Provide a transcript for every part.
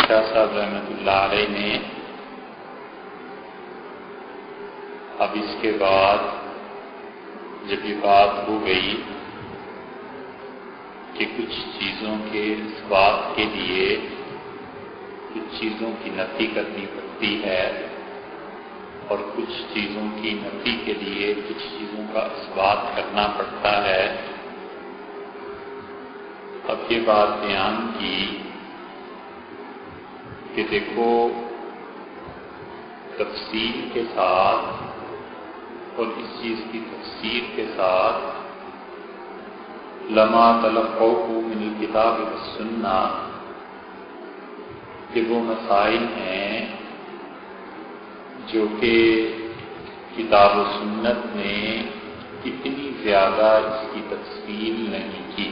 شاہ صاحب رحمۃ اللہ علیہ نے اب اس کے بعد جب یہ بات ہو گئی کہ کچھ چیزوں کے اس بات کے لیے کچھ چیزوں کی نفی کرنی پڑتی ہے اور کچھ چیزوں کی نفی کے لیے کچھ چیزوں کا اثبات کرنا پڑتا ہے، اب یہ بات بیان کی کہ دیکھو تفصیل کے ساتھ اور اس چیز کی تفسیر کے ساتھ لما تلقوه من الکتاب والسنہ کہ وہ مسائل ہیں جو کہ کتاب و سنت نے اتنی زیادہ اس کی تفصیل نہیں کی،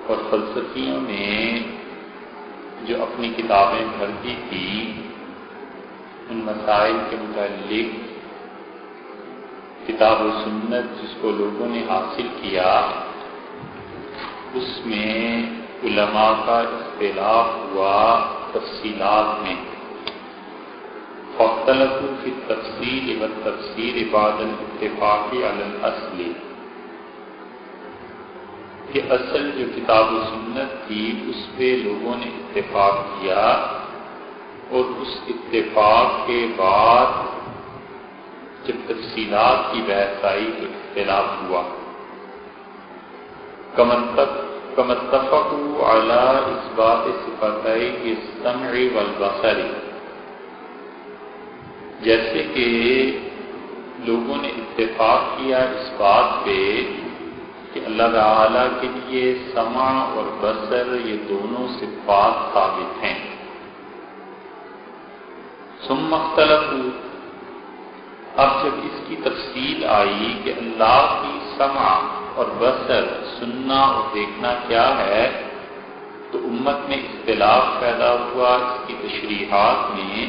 اور فلسفیوں نے جو اپنی کتابیں بھرتی تھی ان مسائل کے متعلق کتاب و سنت جس کو لوگوں نے حاصل کیا اس میں علماء کا اختلاف ہوا تفصیلات میں، فاختلفوا فی التفصیل والتفسیر بعد الاتفاق علی الاصل، کہ اصل جو کتاب و سنت تھی اس پہ لوگوں نے اتفاق کیا اور اس اتفاق کے بعد جب تفصیلات کی بحث آئی تو اختلاف ہوا۔ كما اتفقوا على اثبات صفتي السمع والبصر، جیسے کہ لوگوں نے اتفاق کیا اس بات پہ کہ اللہ تعالیٰ کے لیے سمع اور بصر یہ دونوں صفات ثابت ہیں، ثم اختلفوا، اب جب اس کی تفصیل آئی کہ اللہ کی سمع اور بصر سننا اور دیکھنا کیا ہے تو امت میں اختلاف پیدا ہوا اس کی تشریحات میں،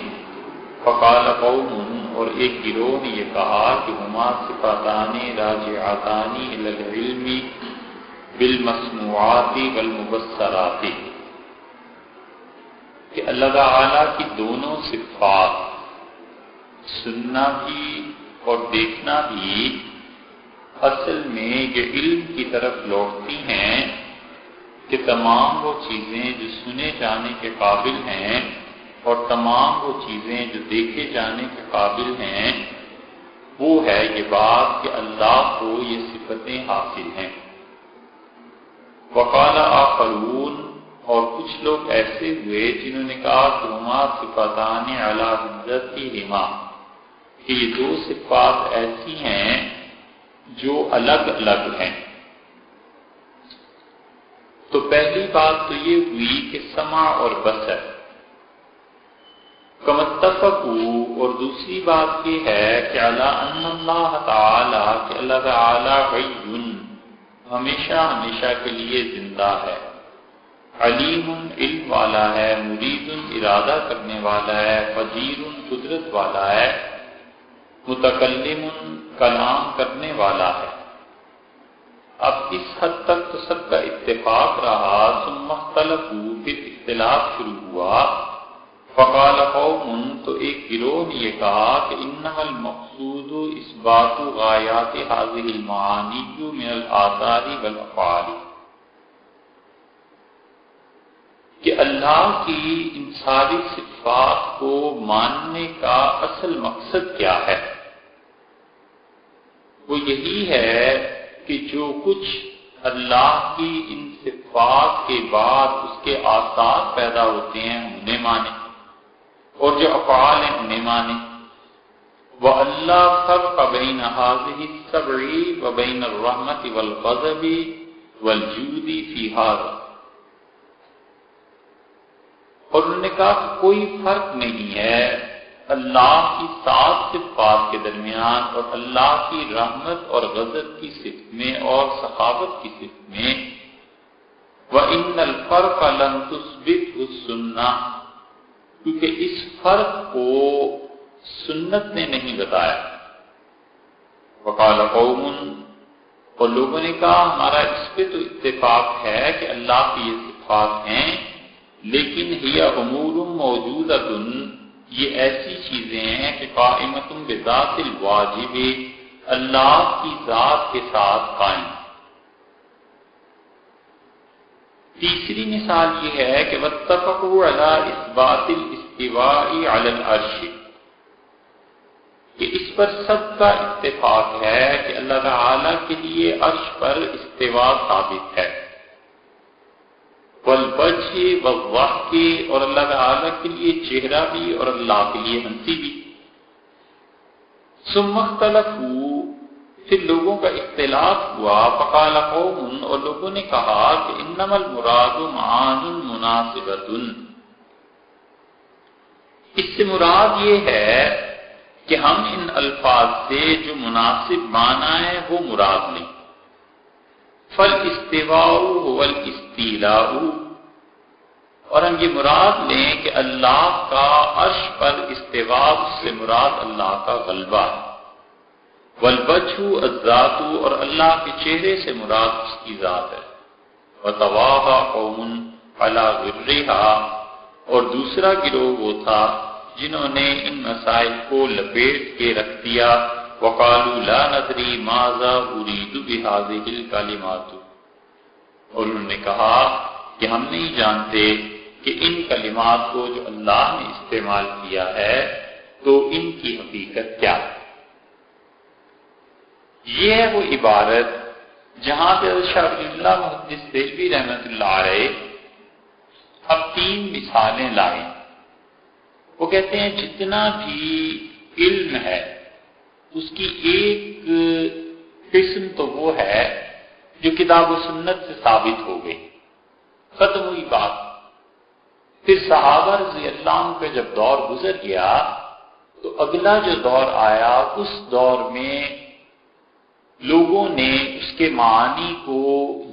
فقال قوم، اور ایک گروہ نے یہ کہا کہ ہما صفاتان راجعتان الی العلم بالمسموعات والمبصرات، کہ اللہ تعالیٰ کی دونوں صفات سننا بھی اور دیکھنا بھی اصل میں یہ علم کی طرف لوٹتی ہیں کہ تمام وہ چیزیں جو سنے جانے کے قابل ہیں اور تمام وہ چیزیں جو دیکھے جانے کے قابل ہیں وہ ہے یہ بات کہ اللہ کو یہ صفتیں حاصل ہیں۔ وقال آخرون، اور کچھ لوگ ایسے ہوئے جنہوں نے کہا کہ ہما صفتان علی ذاتہما، کہ یہ دو صفات ایسی ہیں جو الگ الگ ہیں۔ تو پہلی بات تو یہ ہوئی کہ سمع اور بصر كما اتفقوا، اور دوسری بات یہ ہے کہ علی ان اللہ تعالی، کہ اللہ تعالی حی ہمیشہ ہمیشہ کے لیے زندہ ہے، علیم علم والا ہے، مرید ارادہ کرنے والا ہے، قدیر قدرت والا ہے، متکلم کلام کرنے والا ہے۔ اب اس حد تک تو سب کا اتفاق رہا، ثم اختلفوا، پھر اختلاف شروع ہوا، فقال قوم، تو ایک گروہ نے یہ کہا کہ انما المقصود اثبات غایات هذه المعانی من الآثار والافعال، کہ اللہ کی ان ساری صفات کو ماننے کا اصل مقصد کیا ہے؟ وہ یہی ہے کہ جو کچھ اللہ کی ان صفات کے بعد اس کے آثار پیدا ہوتے ہیں انہیں مانے، اور جو افعال ہیں انہیں مانے۔ وَأَلَّا فَرْقَ بَيْنَ هَذِهِ السَّبْعِ وَبَيْنَ الرَّحْمَةِ وَالْغَضَبِ وَالْجُودِ فِي هَذَا، اور انہوں نے کہا کہ کوئی فرق نہیں ہے اللہ کی 7 صفات کے درمیان اور اللہ کی رحمت اور غضب کی صفت میں اور سخاوت کی صفت میں۔ وَإِنَّ الْفَرْقَ لَمْ تُثْبِتْهُ السُّنَّةُ، کیونکہ اس فرق کو سنت نے نہیں بتایا۔ وقال قوم، اور لوگوں نے کہا ہمارا اس پہ تو اتفاق ہے کہ اللہ کی یہ اتفاق ہیں، لیکن ہی امور موجودۃ، یہ ایسی چیزیں ہیں کہ قائمۃ بذات الواجب، اللہ کی ذات کے ساتھ قائم۔ تیسری مثال یہ ہے کہ واتفقوا علی اثبات الاستواء علی العرش، کہ اس پر سب کا اتفاق ہے کہ اللہ تعالی کے لیے عرش پر استواء ثابت ہے، والوجہ والضحک، اور اللہ تعالی کے لیے چہرہ بھی اور اللہ کے لیے ہنسی بھی۔ ثم اختلفوا، پھر لوگوں کا اختلاف ہوا، فقال قوم، اور لوگوں نے کہا کہ انما المراد معان مناسبۃ، اس سے مراد یہ ہے کہ ہم ان الفاظ سے جو مناسب معنی ہے وہ مراد لیں۔ فالاستواء هو الاستیلاء، اور ہم یہ مراد لیں کہ اللہ کا عرش پر استواء سے مراد اللہ کا غلبہ ہے، والوجہ الذات، اور اللہ کے چہرے سے مراد اس کی ذات ہے، وتواہا قوم علی غرھا، اور دوسرا گروہ وہ تھا جنہوں نے ان مسائل کو لپیٹ کے رکھ دیا، وقالوا لا ندری ماذا اريد بهذه الكلمات، اور انہوں نے کہا کہ ہم نہیں جانتے کہ ان کلمات کو جو اللہ نے استعمال کیا ہے تو ان کی حقیقت کیا ہے۔ یہ ہے وہ عبارت جہاں پہ شاہ ولی اللہ محدث دہلوی رحمۃ اللہ علیہ اب 3 مثالیں لائیں۔ وہ کہتے ہیں جتنا بھی علم ہے اس کی ایک قسم تو وہ ہے جو کتاب و سنت سے ثابت ہو گئی، ختم ہوئی بات۔ پھر صحابہ رضی اللہ عنہ پہ جب دور گزر گیا تو اگلا جو دور آیا، اس دور میں لوگوں نے اس کے معانی کو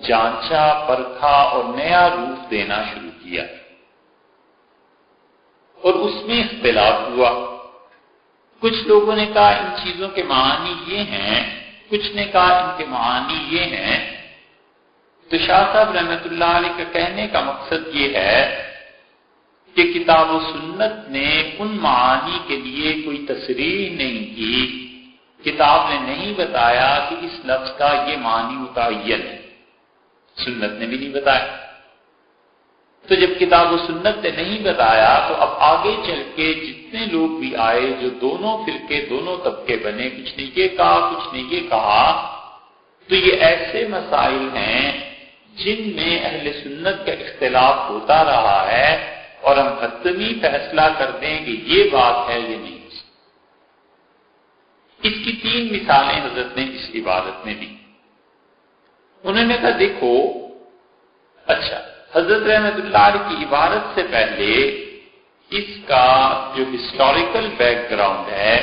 جانچا، پرکھا اور نیا روپ دینا شروع کیا، اور اس میں اختلاف ہوا۔ کچھ لوگوں نے کہا ان چیزوں کے معانی یہ ہیں، کچھ نے کہا ان کے معانی یہ ہیں۔ تو شاہ صاحب رحمۃ اللہ علیہ کا کہنے کا مقصد یہ ہے کہ کتاب و سنت نے ان معانی کے لیے کوئی تصریح نہیں کی، کتاب نے نہیں بتایا کہ اس لفظ کا یہ معنی متعین ہے، سنت نے بھی نہیں بتایا۔ تو جب کتاب و سنت نے نہیں بتایا تو اب آگے چل کے جتنے لوگ بھی آئے، جو دونوں فرقے، دونوں طبقے بنے، کچھ نے یہ کہا کچھ نے یہ کہا، تو یہ ایسے مسائل ہیں جن میں اہل سنت کا اختلاف ہوتا رہا ہے، اور ہم حتمی فیصلہ کر دیں کہ یہ بات ہے یہ نہیں۔ اس کی 3 مثالیں حضرت نے اس عبارت میں دی۔ انہوں نے کہا دیکھو، اچھا حضرت رحمۃ اللہ علیہ کی عبارت سے پہلے اس کا جو ہسٹوریکل بیک گراؤنڈ ہے،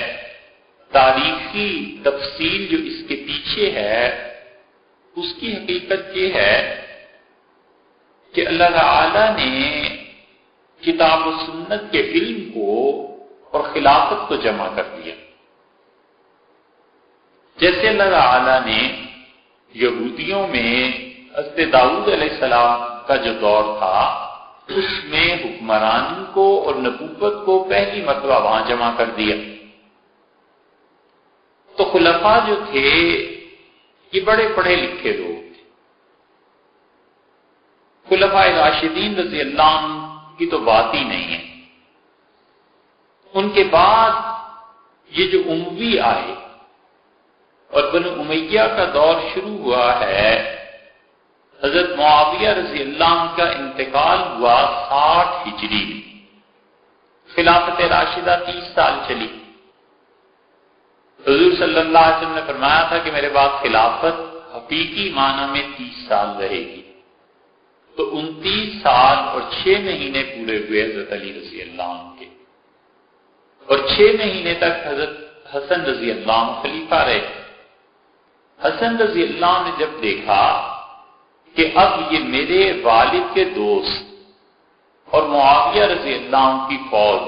تاریخی تفصیل جو اس کے پیچھے ہے، اس کی حقیقت یہ ہے کہ اللہ تعالی نے کتاب و سنت کے علم کو اور خلافت کو جمع کر دیا۔ جیسے اللہ تعالی نے یہودیوں میں حضرت داؤد علیہ السلام کا جو دور تھا، اس میں حکمرانی کو اور نبوت کو پہلی مرتبہ وہاں جمع کر دیا۔ تو خلفاء جو تھے یہ بڑے پڑھے لکھے لوگ تھے۔ خلفاء راشدین رضی اللہ عنہ کی تو بات ہی نہیں ہے۔ ان کے بعد یہ جو اموی آئے اور بنو امیہ کا دور شروع ہوا ہے، حضرت معاویہ رضی اللہ عنہ کا انتقال ہوا 60 ہجری میں، خلافت راشدہ 30 سال چلی۔ حضور صلی اللہ علیہ وسلم نے فرمایا تھا کہ میرے بعد خلافت حقیقی معنی میں 30 سال رہے گی۔ تو 29 سال اور 6 مہینے پورے ہوئے حضرت علی رضی اللہ عنہ کے، اور 6 مہینے تک حضرت حسن رضی اللہ عنہ خلیفہ رہے۔ حسن رضی اللہ عنہ نے جب دیکھا کہ اب یہ میرے والد کے دوست اور معاویہ رضی اللہ عنہ کی فوج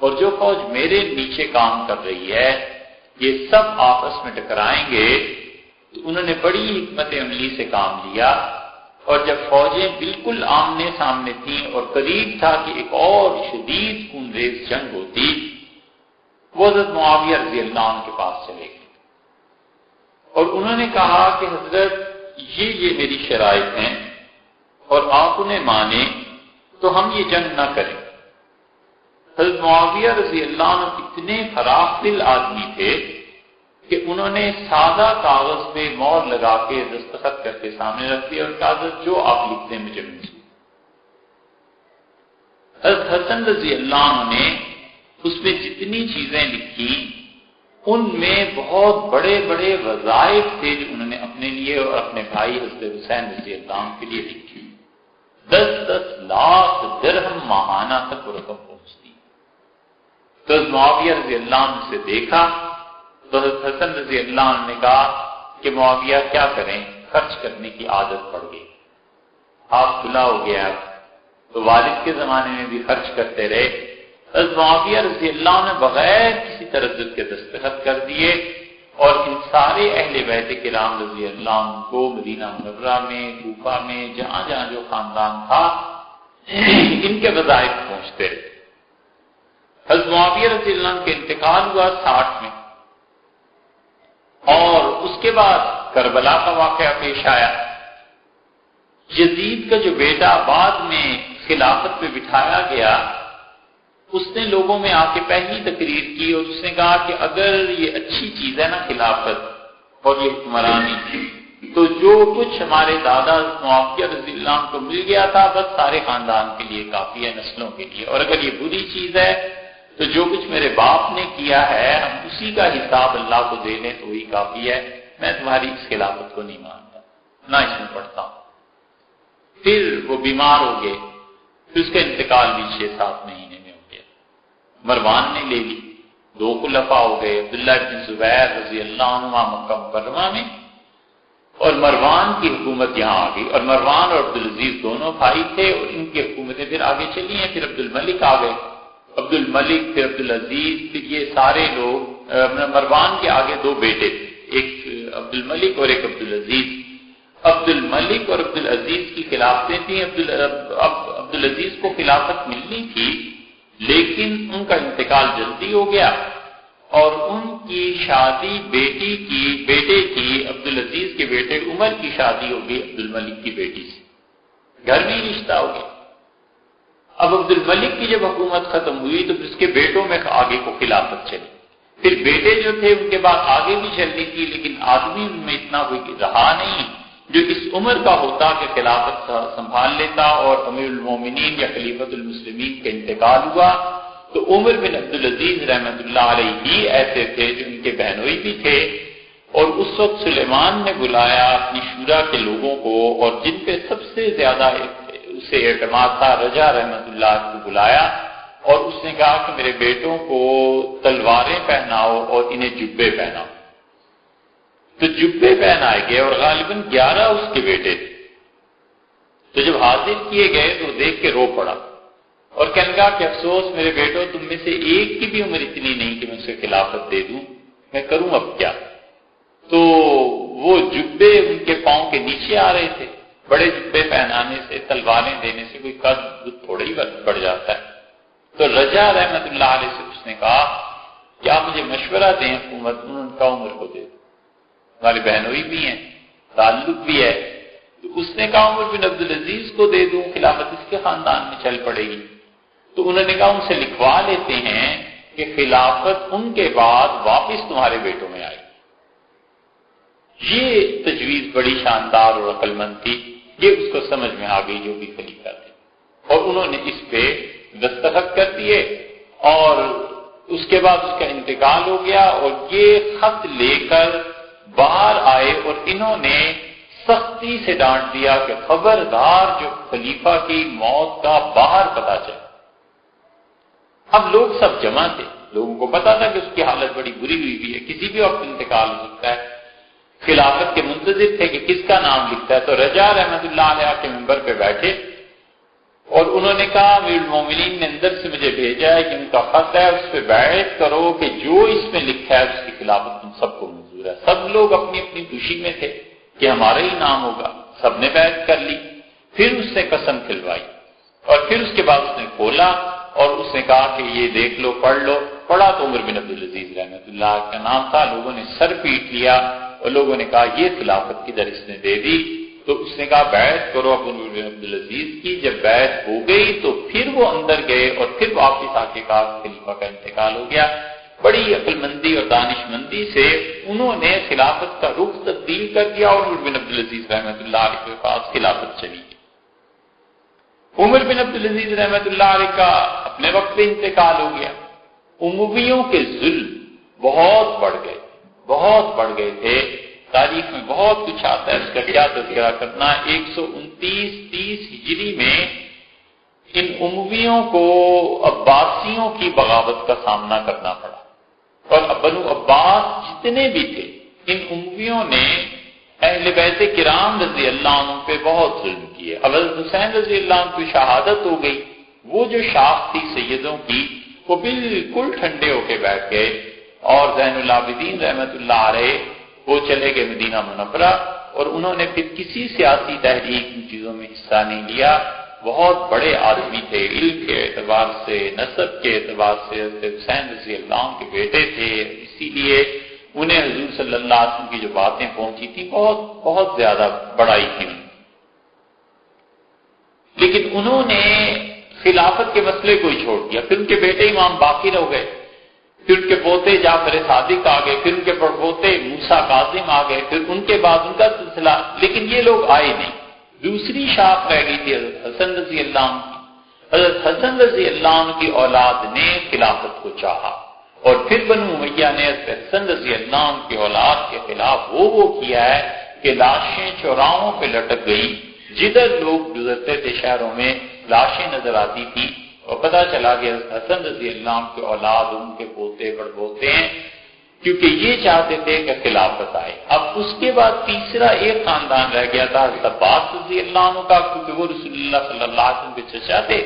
اور جو فوج میرے نیچے کام کر رہی ہے، یہ سب آپس میں ٹکرائیں گے، تو انہوں نے بڑی حکمت عملی سے کام لیا اور جب فوجیں بالکل آمنے سامنے تھیں اور قریب تھا کہ ایک اور شدید خونریز جنگ ہوتی، وہ حضرت معاویہ رضی اللہ عنہ کے پاس چلے گئے اور انہوں نے کہا کہ حضرت یہ میری شرائط ہیں اور آپ انہیں مانیں تو ہم یہ جنگ نہ کریں۔ حضرت معاویہ رضی اللہ عنہ اتنے فراخ دل آدمی تھے کہ انہوں نے سادہ کاغذ پہ مہر لگا کے دستخط کر کے سامنے رکھ دیا اور کاغذ جو آپ لکھتے ہیں مجھے منظور۔ حضرت حسن رضی اللہ عنہ نے اس میں جتنی چیزیں لکھی ان میں بہت بڑے بڑے وظائف تھے جو انہوں نے اپنے لیے اور اپنے بھائی حضرت حسین رضی اللہ عنہ کے لیے لکھی۔ 10-10 لاکھ درہم ماہانہ تک وہ رقم پہنچتی۔ تو حضرت معاویہ رضی اللہ عنہ سے دیکھا تو حضرت حسن رضی اللہ عنہ نے کہا کہ معاویہ کیا کریں، خرچ کرنے کی عادت پڑ گئی، آپ کھلا ہو گیا، تو والد کے زمانے میں بھی خرچ کرتے رہے۔ حضرت معاویہ رضی اللہ عنہ نے بغیر کسی تردد کے دستخط کر دیے اور ان سارے اہل بیت کرام رضی اللہ عنہ کو مدینہ منورہ میں، کوفہ میں، جہاں جہاں جو خاندان تھا ان کے وظائف پہنچتے رہے۔ حضرت معاویہ رضی اللہ عنہ کے انتقال ہوا 60 میں اور اس کے بعد کربلا کا واقعہ پیش آیا۔ یزید کا جو بیٹا بعد میں خلافت پہ بٹھایا گیا، اس نے لوگوں میں آ کے پہلی تقریر کی اور اس نے کہا کہ اگر یہ اچھی چیز ہے نا خلافت اور یہ حکمرانی، تو جو کچھ ہمارے دادا معاویہ رضی اللہ عنہ کو مل گیا تھا بس سارے خاندان کے لیے کافی ہے، نسلوں کے لیے، اور اگر یہ بری چیز ہے تو جو کچھ میرے باپ نے کیا ہے ہم اسی کا حساب اللہ کو دے دیں تو وہی کافی ہے، میں تمہاری اس خلافت کو نہیں مانتا، نہ اس میں پڑھتا ہوں۔ پھر وہ بیمار ہو گئے، پھر اس کا انتقال بھی 6-7 مہینے میں ہو گیا۔ مروان نے لے لی، 2 خلفاء ہو گئے، عبداللہ بن زبیر رضی اللہ عنہ مکہ مکرمہ میں، اور مروان کی حکومت یہاں آ گئی، اور مروان اور عبدالعزیز دونوں بھائی تھے اور ان کی حکومتیں پھر آگے چلی ہیں۔ پھر عبد الملک آ گئے، عبد الملک پھر عبدالعزیز، پھر یہ سارے لوگ، مروان کے آگے 2 بیٹے تھے، ایک عبد الملک اور ایک عبدالعزیز۔ عبد الملک اور عبدالعزیز کی خلافتیں تھیں، عبدالعزیز کو خلافت ملنی تھی لیکن ان کا انتقال جلدی ہو گیا اور ان کی شادی بیٹے کی عبدالعزیز کے بیٹے عمر کی شادی ہو گئی عبد الملک کی بیٹی سے، گھر میں ہی رشتہ ہو گیا۔ اب عبد الملک کی جب حکومت ختم ہوئی تو اس کے بیٹوں میں آگے کو خلافت چلی، پھر بیٹے جو تھے ان کے بعد آگے بھی چلنی تھی لیکن آدمی ان میں اتنا کوئی رہا نہیں جو اس عمر کا ہوتا کہ خلافت سنبھال لیتا، اور امیر المومنین یا خلیفۃ المسلمین کا انتقال ہوا تو عمر بن عبدالعزیز رحمۃ اللہ علیہ ہی ایسے تھے جو ان کے بہنوئی بھی تھے، اور اس وقت سلیمان نے بلایا اپنی شورا کے لوگوں کو اور جن پہ سب سے زیادہ اسے اعتماد تھا رجا رحمۃ اللہ کو بلایا اور اس نے کہا کہ میرے بیٹوں کو تلواریں پہناؤ اور انہیں جبے پہناؤ۔ تو جبے پہنائے گئے اور غالباً 11 اس کے بیٹے تھے۔ تو جب حاضر کیے گئے تو دیکھ کے رو پڑا اور کہنے لگا کہ افسوس میرے بیٹوں، تم میں سے ایک کی بھی عمر اتنی نہیں کہ میں اسے خلافت دے دوں، میں کروں اب کیا؟ تو وہ جبے ان کے پاؤں کے نیچے آ رہے تھے، بڑے جبے پہنانے سے، تلواریں دینے سے کوئی قد تھوڑا ہی بڑھ جاتا ہے۔ تو رجا رحمت اللہ علیہ سے اس نے کہا کہ آپ مجھے مشورہ دیں حکومت، ان کا عمر کو دے دو، ہماری بہنوئی بھی ہیں، تعلق بھی ہے۔ تو اس نے کہا عمر بن عبدالعزیز کو دے دوں، خلافت اس کے خاندان میں چل پڑے گی۔ تو انہوں نے کہا ان سے لکھوا لیتے ہیں کہ خلافت ان کے بعد واپس تمہارے بیٹوں میں آئے۔ یہ تجویز بڑی شاندار اور عقل مند تھی، یہ اس کو سمجھ میں آ گئی جو بھی خلیفہ تھے، اور انہوں نے اس پہ دستخط کر دیے اور اس کے بعد اس کا انتقال ہو گیا اور یہ خط لے کر باہر آئے اور انہوں نے سختی سے ڈانٹ دیا کہ خبردار جو خلیفہ کی موت کا باہر پتہ چلا۔ اب لوگ سب جمع تھے، لوگوں کو پتا تھا کہ اس کی حالت بڑی بری ہوئی ہے، کسی بھی وقت انتقال ہو سکتا ہے، خلافت کے منتظر تھے کہ کس کا نام لکھتا ہے۔ تو رجا رحمت اللہ علیہ کے منبر پہ بیٹھے اور انہوں نے کہا امیر المومنین نے اندر سے مجھے بھیجا ہے کہ ان کا خط ہے، اس پہ بیعت کرو کہ جو اس میں لکھا ہے اس کی خلافت تم سب کو منظور ہے۔ سب لوگ اپنی اپنی خوشی میں تھے کہ ہمارا ہی نام ہوگا، سب نے بیعت کر لی پھر اس نے قسم کھلوائی اور پھر اس کے بعد اس نے کھولا اور اس نے کہا کہ یہ دیکھ لو، پڑھ لو۔ پڑھا تو عمر بن عبدالعزیز رحمۃ اللہ کا نام تھا۔ لوگوں نے سر پیٹ لیا اور لوگوں نے کہا یہ خلافت کدھر اس نے دے دی۔ تو اس نے کہا بیعت کرو عمر بن عبدالعزیز کی۔ جب بیعت ہو گئی تو پھر وہ اندر گئے اور پھر واپس آ کے کہا خلیفہ کا انتقال ہو گیا۔ بڑی عقل مندی اور دانش مندی سے انہوں نے خلافت کا رخ تبدیل کر دیا اور عمر بن عبدالعزیز رحمۃ اللہ علیہ کے پاس خلافت چلی گئی۔ عمر بن عبدالعزیز رحمۃ اللہ علیہ کا اپنے وقت پہ انتقال ہو گیا۔ امویوں کے ظلم بہت بڑھ گئے تھے۔ تاریخ میں بہت کچھ آتا ہے، اس کا کیا تذکرہ کرنا۔ 129-30 ہجری میں ان امویوں کو عباسیوں کی بغاوت کا سامنا کرنا پڑا، اور بنو عباس جتنے بھی تھے ان امویوں نے اہل بیت کرام رضی اللہ عنہ پہ بہت ظلم کیے۔ حضرت حسین رضی اللہ عنہ کی شہادت ہو گئی، وہ جو شاخ تھی سیدوں کی وہ بالکل ٹھنڈے ہو کے بیٹھ گئے، اور زین العابدین رحمت اللہ علیہ وہ چلے گئے مدینہ منورہ، اور انہوں نے پھر کسی سیاسی تحریک ان چیزوں میں حصہ نہیں لیا۔ بہت بڑے آدمی تھے، علم کے اعتبار سے، نسب کے اعتبار سے حسین رضی اللہ عنہ کے بیٹے تھے، اسی لیے انہیں حضور صلی اللہ علیہ وسلم کی جو باتیں پہنچی تھی بہت زیادہ بڑائی تھی۔ لیکن انہوں نے خلافت کے مسئلے کو ہی چھوڑ دیا۔ پھر ان کے بیٹے امام باقر ہو گئے، پھر ان کے پوتے جعفر صادق آ گئے، پھر ان کے پوتے موسیٰ کاظم آ گئے، پھر ان کے بعد ان کا سلسلہ، لیکن یہ لوگ آئے نہیں۔ دوسری شاخ رہ گئی تھی حضرت حسن رضی اللہ عنہ کی۔ حضرت حسن رضی اللہ عنہ کی اولاد نے خلافت کو چاہا، اور پھر بنو امیہ نے حضرت حسن رضی اللہ عنہ کی اولاد کے خلاف وہ کیا ہے کہ لاشیں چوراہوں پہ لٹک گئی، جدھر لوگ گزرتے تھے شہروں میں لاشیں نظر آتی تھی، اور پتہ چلا کہ حضرت حسن رضی اللہ عنہ کے اولاد ان کے پوتے بڑ پوتے ہیں، کیونکہ یہ چاہتے تھے کہ خلافت آئے۔ اب اس کے بعد تیسرا ایک خاندان رہ گیا تھا حضرت عباس رضی اللہ عنہ کا، کیونکہ وہ رسول اللہ صلی اللہ علیہ وسلم کے چچا تھے۔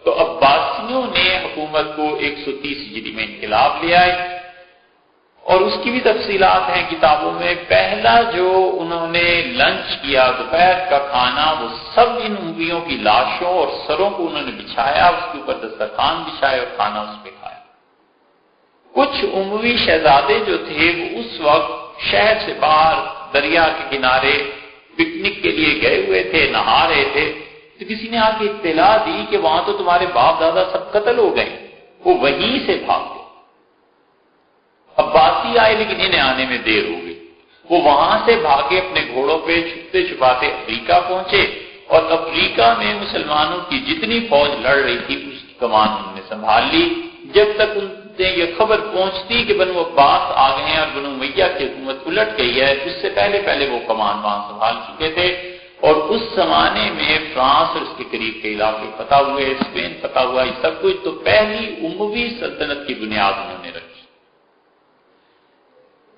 تو عباسیوں نے حکومت کو 130 ہجری میں انقلاب لے آئے، اور اس کی بھی تفصیلات ہیں کتابوں میں۔ پہلا جو انہوں نے لنچ کیا، دوپہر کا کھانا، وہ سب ان امویوں کی لاشوں اور سروں کو انہوں نے بچھایا، اس کے اوپر دسترخوان بچھائے اور کھانا اس پہ کھایا۔ کچھ اموی شہزادے جو تھے وہ اس وقت شہر سے باہر دریا کے کنارے پکنک کے لیے گئے ہوئے تھے، نہا رہے تھے، تو کسی نے آ کے اطلاع دی کہ وہاں تو تمہارے باپ دادا سب قتل ہو گئے۔ وہ وہیں سے بھاگ گئے۔ عباسی آئے لیکن انہیں آنے میں دیر ہو گئی۔ وہ وہاں سے بھاگے اپنے گھوڑوں پہ چھپتے چھپاتے افریقہ پہنچے، اور افریقہ میں مسلمانوں کی جتنی فوج لڑ رہی تھی اس کی کمان انہوں نے سنبھال لی۔ جب تک ان سے یہ خبر پہنچتی کہ بنو عباس آ گئے ہیں اور بنو امیہ کی حکومت الٹ گئی ہے، اس سے پہلے وہ کمان وہاں سنبھال چکے تھے۔ اور اس زمانے میں فرانس اور اس کے قریب کے علاقے فتح ہوئے، اسپین فتح ہوا، یہ سب کچھ تو پہلی اموی سلطنت کی بنیاد انہوں نے رکھی۔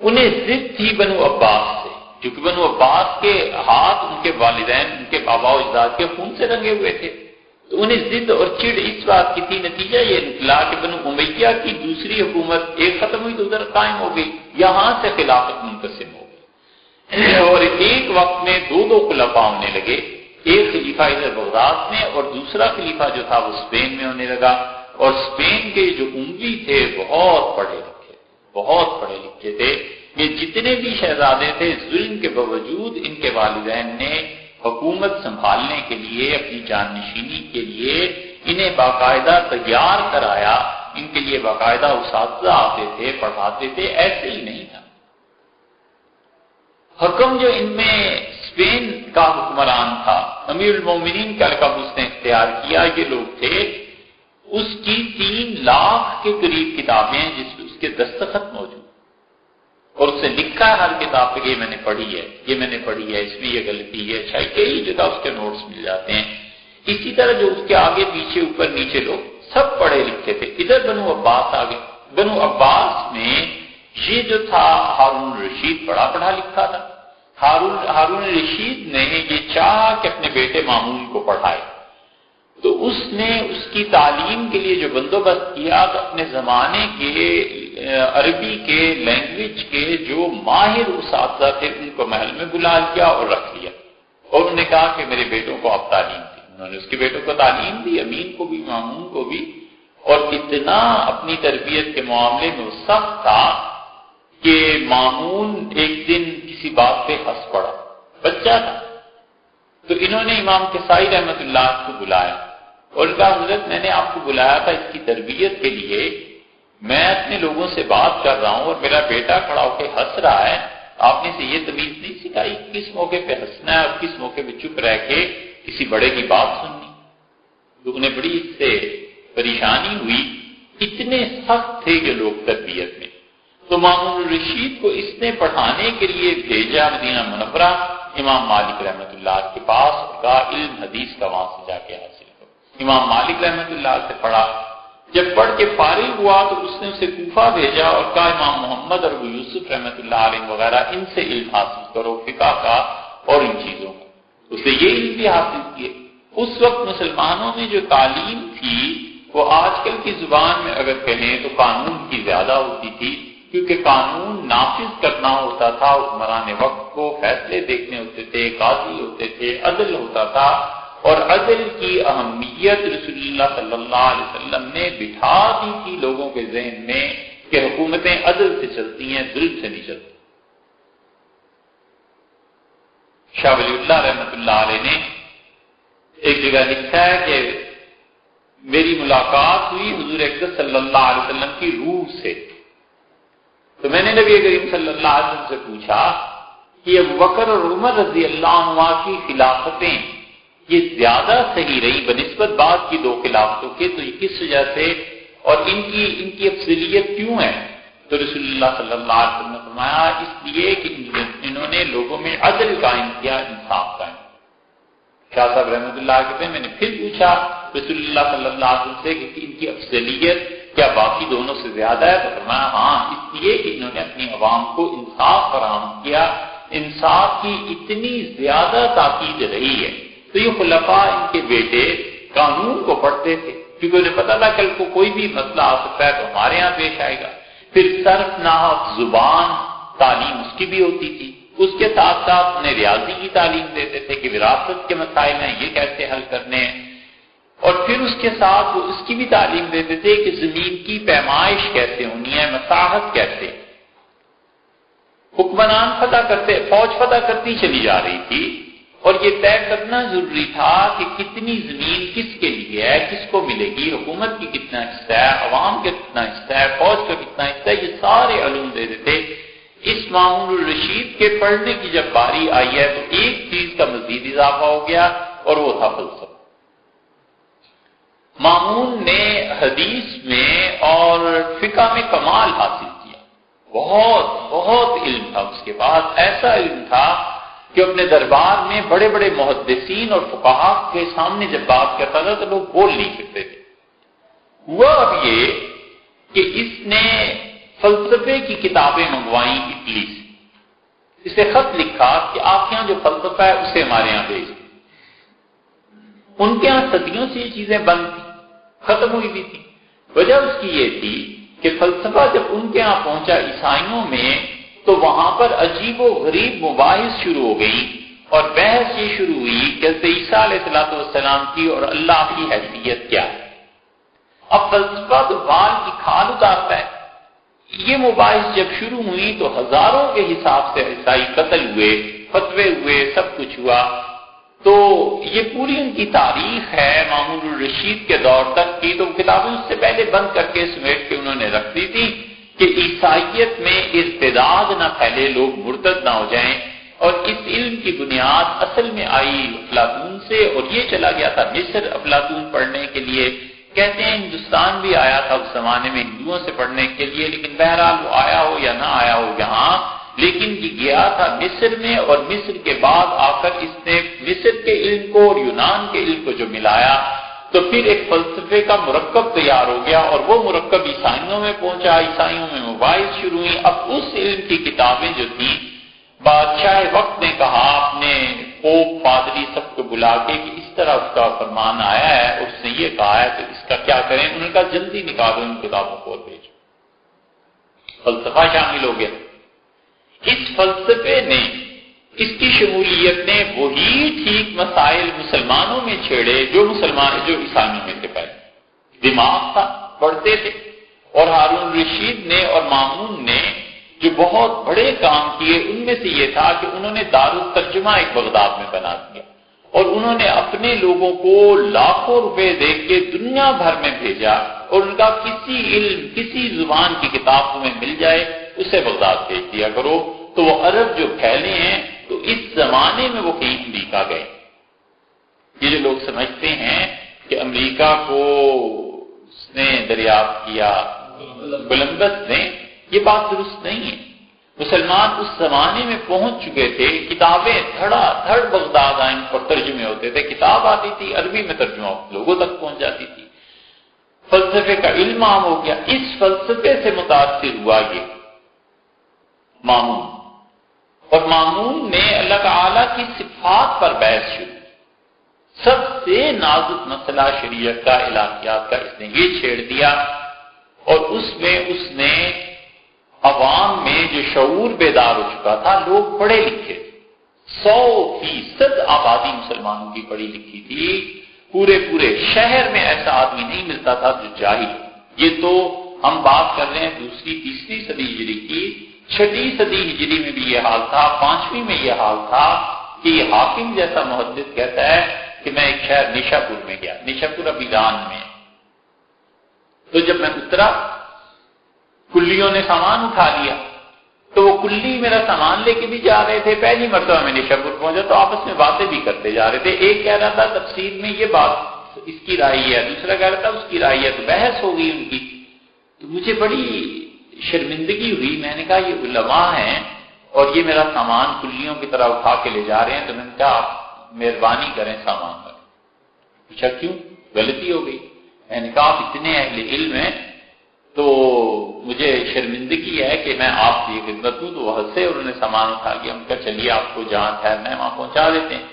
انہیں ضد تھی بنو عباس سے، کیونکہ بنو عباس کے ہاتھ ان کے والدین، ان کے بابا و اجداد کے خون سے رنگے ہوئے تھے، تو انہیں ضد اور چڑ اس بات کی تھی۔ نتیجہ یہ نکلا کہ بنو امیہ کی دوسری حکومت ایک ختم ہوئی تو ادھر قائم ہو گئی، یہاں سے خلافت منقسم ہو گئی، اور ایک وقت میں دو خلفاء ہونے لگے۔ ایک خلیفہ ادھر بغداد میں اور دوسرا خلیفہ جو تھا وہ اسپین میں ہونے لگا، اور اسپین کے جو اموی تھے بہت پڑھے لکھے تھے۔ یہ جتنے بھی شہزادے تھے، ظلم کے باوجود ان کے والدین نے حکومت سنبھالنے کے لیے، اپنی جان نشینی کے لیے انہیں باقاعدہ تیار کرایا۔ ان کے لیے باقاعدہ اساتذہ آتے تھے، پڑھاتے تھے، ایسے ہی نہیں تھا۔ حکم جو ان میں اسپین کا حکمران تھا، امیر المومنین کا لقب اس نے اختیار کیا، یہ لوگ تھے، اس کی 3 لاکھ کے قریب کتابیں ہیں جس میں اس کے دستخط موجود، اور اس سے لکھا ہے ہر کتاب پہ، یہ میں نے پڑھی ہے، اس میں یہ غلطی ہے، اچھائی، کئی جگہ اس کے نوٹس مل جاتے ہیں۔ اسی طرح جو اس کے آگے پیچھے اوپر نیچے لوگ سب پڑھے لکھے تھے۔ ادھر بنو عباس آ گئے۔ بنو عباس میں یہ جو تھا ہارون رشید بڑا پڑھا لکھا تھا۔ ہارون رشید نے یہ چاہا کہ اپنے بیٹے مامون کو پڑھائے، تو اس نے اس کی تعلیم کے لیے جو بندوبست کیا تو اپنے زمانے کے عربی کے لینگویج کے جو ماہر اساتذہ تھے ان کو محل میں بلا لیا اور رکھ لیا، اور انہوں نے کہا کہ میرے بیٹوں کو آپ تعلیم دی. انہوں نے اس کے بیٹوں کو تعلیم دی، امین کو بھی مامون کو بھی، اور اتنا اپنی تربیت کے معاملے میں وہ سخت تھا کہ مامون ایک دن کسی بات پہ ہنس پڑا، بچہ تھا. تو انہوں نے امام کسائی رحمۃ اللہ کو بلایا اور کہا حضرت میں نے آپ کو بلایا تھا اس کی تربیت کے لیے، میں اپنے لوگوں سے بات کر رہا ہوں اور میرا بیٹا کھڑا ہو کے ہنس رہا ہے، آپ نے اسے یہ تمیز نہیں سکھائی کس موقع پہ ہنسنا ہے اور کس موقع پہ چپ رہ کے کسی بڑے کی بات سننی. تو انہیں بڑی اس سے پریشانی ہوئی، اتنے سخت تھے یہ لوگ تربیت میں. تو مامون الرشید کو اس نے پڑھانے کے لیے بھیجا مدینہ منورہ امام مالک رحمۃ اللہ کے پاس، کا علم حدیث کا وہاں سے جا کے حاصل کرو. امام مالک رحمۃ اللہ سے پڑھا، جب پڑھ کے فارغ ہوا تو اس نے اسے کوفہ بھیجا اور کہا امام محمد اور ابو یوسف رحمۃ اللہ علیہ وغیرہ ان سے علم حاصل کرو، فقہ کا اور ان چیزوں کا. اس نے یہ علم بھی حاصل کیے. اس وقت مسلمانوں میں جو تعلیم تھی وہ آج کل کی زبان میں اگر کہیں تو قانون کی زیادہ ہوتی تھی، کیونکہ قانون نافذ کرنا ہوتا تھا، حکمران وقت کو فیصلے دیکھنے ہوتے تھے، قاضی ہوتے تھے، عدل ہوتا تھا. اور عدل کی اہمیت رسول اللہ صلی اللہ علیہ وسلم نے بٹھا دی تھی لوگوں کے ذہن میں کہ حکومتیں عدل سے چلتی ہیں، ظلم سے نہیں چلتی. شاہ ولی اللہ رحمۃ اللہ علیہ نے ایک جگہ لکھا ہے کہ میری ملاقات ہوئی حضور اکرم صلی اللہ علیہ وسلم کی روح سے، تو میں نے نبی کریم صلی اللہ علیہ وسلم سے پوچھا کہ ابو بکر اور عمر رضی اللہ عنہ کی خلافتیں یہ زیادہ صحیح رہی بنسبت بعد کی دو خلافتوں کے، تو یہ کس وجہ سے اور ان کی افضلیت کیوں ہے؟ تو رسول اللہ صلی اللہ علیہ وسلم نے فرمایا اس لیے کہ انہوں نے لوگوں میں عدل قائم کیا، انصاف قائم. شاہ صاحب رحمۃ اللہ کہتے ہیں میں نے پھر پوچھا رسول اللہ صلی اللہ علیہ وسلم سے کہ ان کی افضلیت کیا باقی دونوں سے زیادہ ہے؟ تو فرمایا ہاں، اس لیے کہ انہوں نے اپنی عوام کو انصاف فراہم کیا. انصاف کی اتنی زیادہ تاکید رہی ہے. تو یہ خلفاء ان کے بیٹے قانون کو پڑھتے تھے کیونکہ انہیں پتا تھا کل کو کوئی بھی مسئلہ آ سکتا ہے تو ہمارے ہاں پیش آئے گا. پھر صرف نحو زبان تعلیم اس کی بھی ہوتی تھی، اس کے ساتھ ساتھ انہیں ریاضی کی تعلیم دیتے تھے کہ وراثت کے مسائل ہیں یہ کیسے حل کرنے ہیں، اور پھر اس کے ساتھ وہ اس کی بھی تعلیم دیتے تھے کہ زمین کی پیمائش کیسے ہونی ہے، مساحت کیسے. حکمران فتح کرتے، فوج فتح کرتی چلی جا رہی تھی اور یہ طے کرنا ضروری تھا کہ کتنی زمین کس کے لیے ہے، کس کو ملے گی، حکومت کی کتنا حصہ ہے، عوام کا کتنا حصہ ہے، فوج کا کتنا حصہ ہے، یہ سارے علوم دے دیتے. اس مامون الرشید کے پڑھنے کی جب باری آئی ہے تو ایک چیز کا مزید اضافہ ہو گیا اور وہ تھا فلسفہ. مامون نے حدیث میں اور فقہ میں کمال حاصل کیا، بہت علم تھا اس کے پاس. ایسا علم تھا کہ اپنے دربار میں بڑے بڑے محدثین اور فقہاء کے سامنے جب بات کرتا تھا تو لوگ بول نہیں سکتے تھے. ہوا اب یہ کہ اس نے فلسفے کی کتابیں منگوائیں اٹلی سے، اسے خط لکھا کہ آپ کے یہاں جو فلسفہ ہے اسے ہمارے یہاں بھیج دیں. ان کے یہاں صدیوں سے یہ چیزیں بند تھی، ختم ہوئی بھی تھی. وجہ اس کی یہ تھی کہ فلسفہ جب ان کے یہاں پہنچا عیسائیوں میں تو وہاں پر عجیب و غریب مباحث شروع ہو گئی اور بحث یہ شروع ہوئی کہ حضرت عیسیٰ علیہ السلام کی اور اللہ کی حیثیت کیا ہے. اب فلسفہ تو بال کی کھال اتارتا ہے. یہ مباحث جب شروع ہوئی تو ہزاروں کے حساب سے عیسائی قتل ہوئے، فتوے ہوئے، سب کچھ ہوا. تو یہ پوری ان کی تاریخ ہے مامون الرشید کے دور تک کی. تو کتابیں اس سے پہلے بند کر کے سمیٹ کے انہوں نے رکھ دی تھی کہ عیسائیت میں ارتداد نہ پھیلے، لوگ مرتد نہ ہو جائیں. اور اس علم کی بنیاد اصل میں آئی افلاطون سے اور یہ چلا گیا تھا مصر افلاطون پڑھنے کے لیے. کہتے ہیں ہندوستان بھی آیا تھا اس زمانے میں ہندوؤں سے پڑھنے کے لیے، لیکن بہرحال وہ آیا ہو یا نہ آیا ہو یہاں، لیکن یہ گیا تھا مصر میں. اور مصر کے بعد آ کر اس نے مصر کے علم کو اور یونان کے علم کو جو ملایا تو پھر ایک فلسفے کا مرکب تیار ہو گیا اور وہ مرکب عیسائیوں میں پہنچا. عیسائیوں میں مباحث شروع ہوئی. اب اس علم کی کتابیں جو تھیں بادشاہ وقت نے کہا اپنے پوپ پادری سب کو بلا کے کہ اس طرح اس کا فرمان آیا ہے، اس نے یہ کہا ہے تو اس کا کیا کریں. انہوں نے کہا جلدی نکالو ان کتابوں کو اور بھیجو. فلسفہ شامل ہو گیا. اس فلسفے نے اس کی شمولیت نے وہی ٹھیک مسائل مسلمانوں میں چھیڑے جو عیسائیوں میں تھے پہلے. دماغ تھا، پڑھتے تھے. اور ہارون رشید نے اور مامون نے جو بہت بڑے کام کیے ان میں سے یہ تھا کہ انہوں نے دارالترجمہ ایک بغداد میں بنا دیا اور انہوں نے اپنے لوگوں کو لاکھوں روپے دے کے دنیا بھر میں بھیجا اور ان کا کسی علم کسی زبان کی کتاب تمہیں مل جائے اسے بغداد بھیج دیا کرو. تو وہ عرب جو پھیلے ہیں تو اس زمانے میں وہ کہیں امریکہ گئے. یہ جو لوگ سمجھتے ہیں کہ امریکہ کو اس نے دریافت کیا کولمبس نے، یہ بات درست نہیں ہے. مسلمان اس زمانے میں پہنچ چکے تھے، کتابیں دھڑا دھڑ بغداد آئیں پر ترجمے ہوتے تھے، کتاب آتی تھی عربی میں ترجمہ لوگوں تک پہنچ جاتی تھی. فلسفے کا علم عام ہو گیا. اس فلسفے سے متاثر ہوا یہ مامون، اور مامون نے اللہ تعالی کی صفات پر بحث شروع. سب سے نازک مسئلہ شریعت کا، الہیات کا اس نے یہ چھیڑ دیا اور اس میں اس نے عوام میں جو شعور بیدار ہو چکا تھا، لوگ پڑھے لکھے، 100% آبادی مسلمانوں کی پڑھی لکھی تھی. پورے شہر میں ایسا آدمی نہیں ملتا تھا جو جاہل. یہ تو ہم بات کر رہے ہیں دوسری تیسری صدی ہجری کی. 6 صدی ہجری میں بھی یہ حال تھا، 5ویں میں یہ حال تھا کہ یہ حاکم جیسا محدث کہتا ہے کہ میں ایک شہر نیشا پور میں گیا، نیشا پور اب ایران میں. تو جب میں اترا کلیوں نے سامان اٹھا لیا تو وہ کلی میرا سامان لے کے بھی جا رہے تھے. پہلی مرتبہ میں نیشا پور پہنچا تو آپس میں باتیں بھی کرتے جا رہے تھے. ایک کہہ رہا تھا تفسیر میں یہ بات اس کی رائے ہے، دوسرا کہہ رہا تھا اس کی رائے ہے. تو بحث ہو گئی ان کی. تو مجھے بڑی شرمندگی ہوئی. میں نے کہا یہ علماء ہیں اور یہ میرا سامان کلیوں کی طرح اٹھا کے لے جا رہے ہیں. تو میں نے کہا آپ مہربانی کریں سامان پر. پوچھا کیوں؟ غلطی ہو گئی. میں نے کہا آپ اتنے اہل علم ہیں تو مجھے شرمندگی ہے کہ میں آپ کی خدمت ہوں. تو وہ ہنسے اور انہوں نے سامان اٹھا کے ہم کہا چلیے آپ کو جہاں ٹھہرنا ہے وہاں پہنچا دیتے ہیں.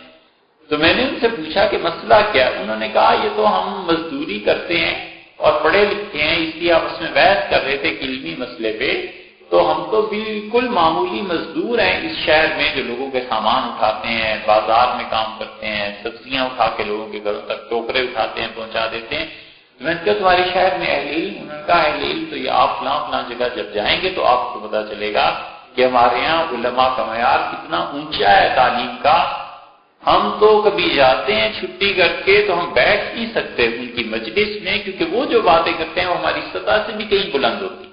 تو میں نے ان سے پوچھا کہ مسئلہ کیا ہے؟ انہوں نے کہا یہ تو ہم مزدوری کرتے ہیں اور پڑھے لکھے ہیں، اس لیے آپ اس میں بحث کر رہے تھے کہ علمی مسئلے پہ. تو ہم تو بالکل معمولی مزدور ہیں اس شہر میں جو لوگوں کے سامان اٹھاتے ہیں، بازار میں کام کرتے ہیں، سبزیاں اٹھا کے لوگوں کے گھروں تک ٹوکرے اٹھاتے ہیں، پہنچا دیتے ہیں. میں نے کہا تمہارے شہر میں اہل علم؟ انہوں نے کہا اہل علم تو یہ آپ فلاں جگہ جب جائیں گے تو آپ کو پتا چلے گا کہ ہمارے یہاں علماء کا معیار کتنا اونچا ہے تعلیم کا. ہم تو کبھی جاتے ہیں چھٹی کر کے تو ہم بیٹھ نہیں سکتے ان کی مجلس میں، کیونکہ وہ جو باتیں کرتے ہیں وہ ہماری سطح سے بھی کہیں بلند ہوتی.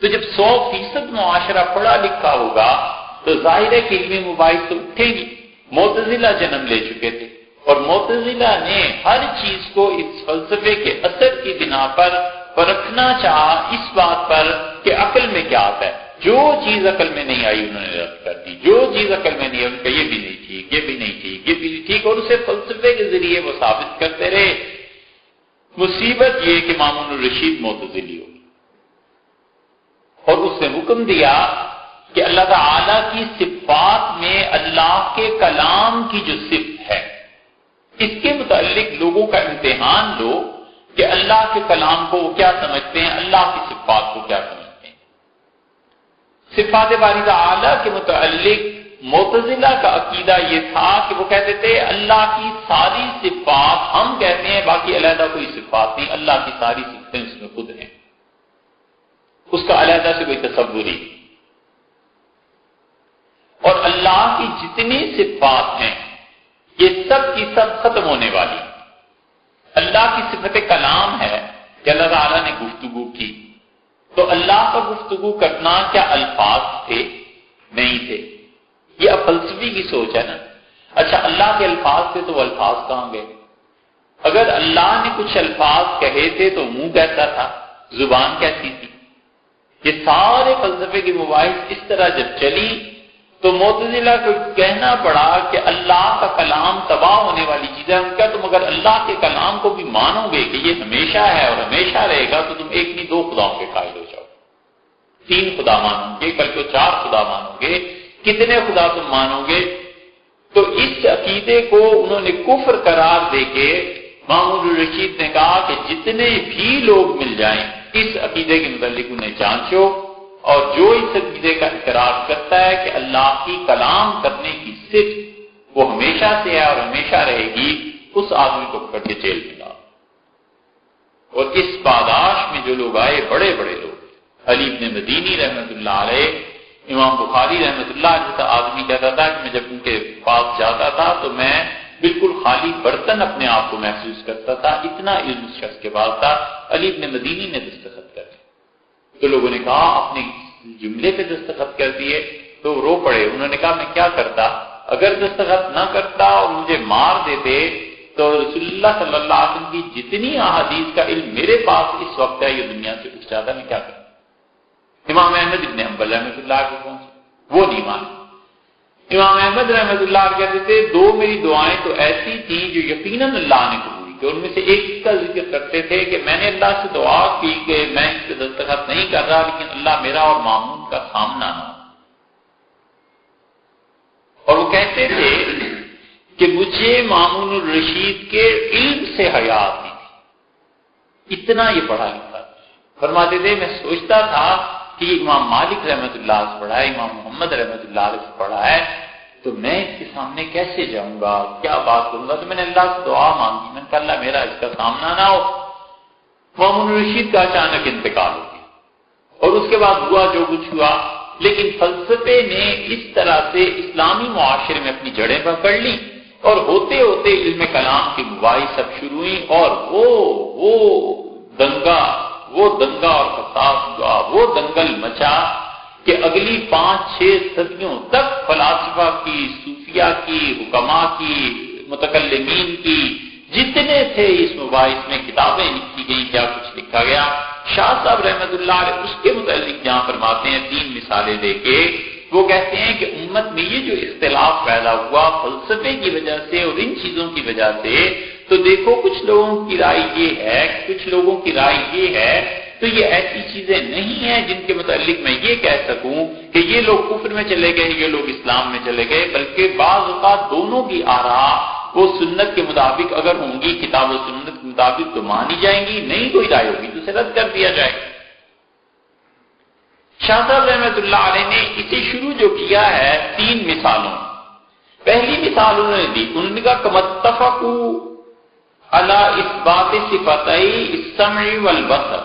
تو جب 100% معاشرہ پڑھا لکھا ہوگا تو ظاہر ہے کہ علمی مباحث تو اٹھے گی. معتزلہ جنم لے چکے تھے اور معتزلہ نے ہر چیز کو اس فلسفے کے اثر کی بنا پر پرکھنا چاہا اس بات پر کہ عقل میں کیا آتا ہے. جو چیز عقل میں نہیں آئی انہوں نے رد کر دی. جو چیز عقل میں نہیں آئی ان کا یہ بھی نہیں ٹھیک، یہ بھی نہیں ٹھیک، یہ بھی نہیں ٹھیک، اور اسے فلسفے کے ذریعے وہ ثابت کرتے رہے. مصیبت یہ کہ مامون الرشید معتزلی ہو اور اس نے حکم دیا کہ اللہ تعالی کی صفات میں اللہ کے کلام کی جو صفت ہے اس کے متعلق لوگوں کا امتحان لو کہ اللہ کے کلام کو وہ کیا سمجھتے ہیں، اللہ کی صفات کو کیا سمجھتے ہیں. صفات باری تعالی کے متعلق معتزلہ کا عقیدہ یہ تھا کہ وہ کہتے تھے اللہ کی ساری صفات ہم کہتے ہیں، باقی علیحدہ کوئی صفات نہیں، اللہ کی ساری صفتیں اس میں خود ہیں، اس کا علیحدہ سے کوئی تصور ہی. اور اللہ کی جتنی صفات ہیں یہ سب کی سب ختم ہونے والی. اللہ کی صفت کلام ہے کہ اللہ تعالیٰ نے گفتگو کی. تو اللہ کا گفتگو کرنا کیا الفاظ تھے؟ نہیں تھے. یہ اب فلسفی کی سوچ ہے نا. اچھا اللہ کے الفاظ تھے تو وہ الفاظ کہاں گئے؟ اگر اللہ نے کچھ الفاظ کہے تھے تو منہ کیسا تھا، زبان کیسی تھی؟ یہ سارے فلسفے کی مباحث اس طرح جب چلی تو معتزلہ کو کہنا پڑا کہ اللہ کا کلام تباہ ہونے والی چیز ہے. کیا تم اگر اللہ کے کلام کو بھی مانو گے کہ یہ ہمیشہ ہے اور ہمیشہ رہے گا تو تم ایک نہیں 2 خداؤں کے قائل ہو جاؤ. 3 خدا مانو گے، بلکہ 4 خدا مانو گے. کتنے خدا تم مانو گے؟ تو اس عقیدے کو انہوں نے کفر قرار دے کے مامون الرشید نے کہا کہ جتنے بھی لوگ مل جائیں اس عقیدے کے متعلق انہیں جانچو اور جو اس عقیدے کا اقرار کرتا ہے کہ اللہ کی کلام کرنے کی صفت وہ ہمیشہ سے ہے اور ہمیشہ رہے گی، اس آدمی کو پکڑ کے جیل میں ڈالو۔ اور اس پاداش میں جو لوگ آئے، بڑے بڑے لوگ، علی بن مدینی رحمۃ اللہ علیہ، امام بخاری رحمۃ اللہ جیسا آدمی کہتا تھا کہ میں جب ان کے پاس جاتا تھا تو میں بالکل خالی برتن اپنے آپ کو محسوس کرتا تھا، اتنا علم اس شخص کے پاس تھا۔ علی بن مدینی نے دستخط کر دی تو لوگوں نے کہا اپنے جملے پہ دستخط کر دیے، تو رو پڑے۔ انہوں نے کہا میں کیا کرتا، اگر دستخط نہ کرتا اور مجھے مار دیتے تو رسول اللہ صلی اللہ علیہ وسلم کی جتنی احادیث کا علم میرے پاس اس وقت ہے یہ دنیا سے اٹھ جاتا، میں کیا کرتا۔ امام احمد ابن حنبل رحمۃ اللہ کے پہنچے، وہ نہیں مانے۔ امام احمد رحمۃ اللہ کہتے تھے دو میری دعائیں تو ایسی تھیں جو یقیناً اللہ نے قبول کی، ان میں سے ایک کا ذکر کرتے تھے کہ میں نے اللہ سے دعا کی کہ میں اس پہ دستخط نہیں کر رہا لیکن اللہ میرا اور مامون کا سامنا نہ ہو۔ اور وہ کہتے تھے کہ مجھے مامون الرشید کے علم سے حیا آتی تھی، اتنا یہ پڑھا لکھا تھا۔ فرماتے تھے میں سوچتا تھا کہ یہ امام مالک رحمۃ اللہ سے پڑھا ہے، امام محمد رحمۃ اللہ علیہ سے پڑھا ہے، تو میں اس کے سامنے کیسے جاؤں گا، کیا بات کروں گا۔ تو میں نے اللہ سے دعا مانگی، میں نے کہا اللہ میرا اس کا سامنا نہ ہو۔ مامون الرشید کا اچانک انتقال ہو گیا اور اس کے بعد ہوا جو کچھ ہوا، لیکن فلسفے نے اس طرح سے اسلامی معاشرے میں اپنی جڑیں پکڑ لی اور ہوتے ہوتے علم کلام کی مباحث سب شروع ہوئی، اور وہ دنگا اور فساد ہوا، وہ دنگل مچا کہ اگلی 5-6 صدیوں تک فلاسفہ کی، صوفیہ کی، حکماء کی، متکلمین کی جتنے تھے اس مباحث میں کتابیں لکھی گئی، کیا کچھ لکھا گیا۔ شاہ صاحب رحمۃ اللہ علیہ اس کے متعلق جہاں فرماتے ہیں 3 مثالیں دے کے، وہ کہتے ہیں کہ امت میں یہ جو اختلاف پیدا ہوا فلسفے کی وجہ سے اور ان چیزوں کی وجہ سے، تو دیکھو کچھ لوگوں کی رائے یہ ہے، کچھ لوگوں کی رائے یہ ہے، تو یہ ایسی چیزیں نہیں ہیں جن کے متعلق میں یہ کہہ سکوں کہ یہ لوگ کفر میں چلے گئے، یہ لوگ اسلام میں چلے گئے، بلکہ بعض اوقات دونوں کی آراء وہ سنت کے مطابق اگر ہوں گی، کتاب و سنت کے مطابق تو مانی جائیں گی، نہیں کوئی رائے ہوگی تو اسے رد کر دیا جائے گا۔ شاہ صاحب رحمۃ اللہ علیہ نے اسے شروع جو کیا ہے 3 مثالوں۔ پہلی مثال انہوں نے دی، انہوں نے کہا کمتفقوا علی اثبات صفتئی السمع والبصر،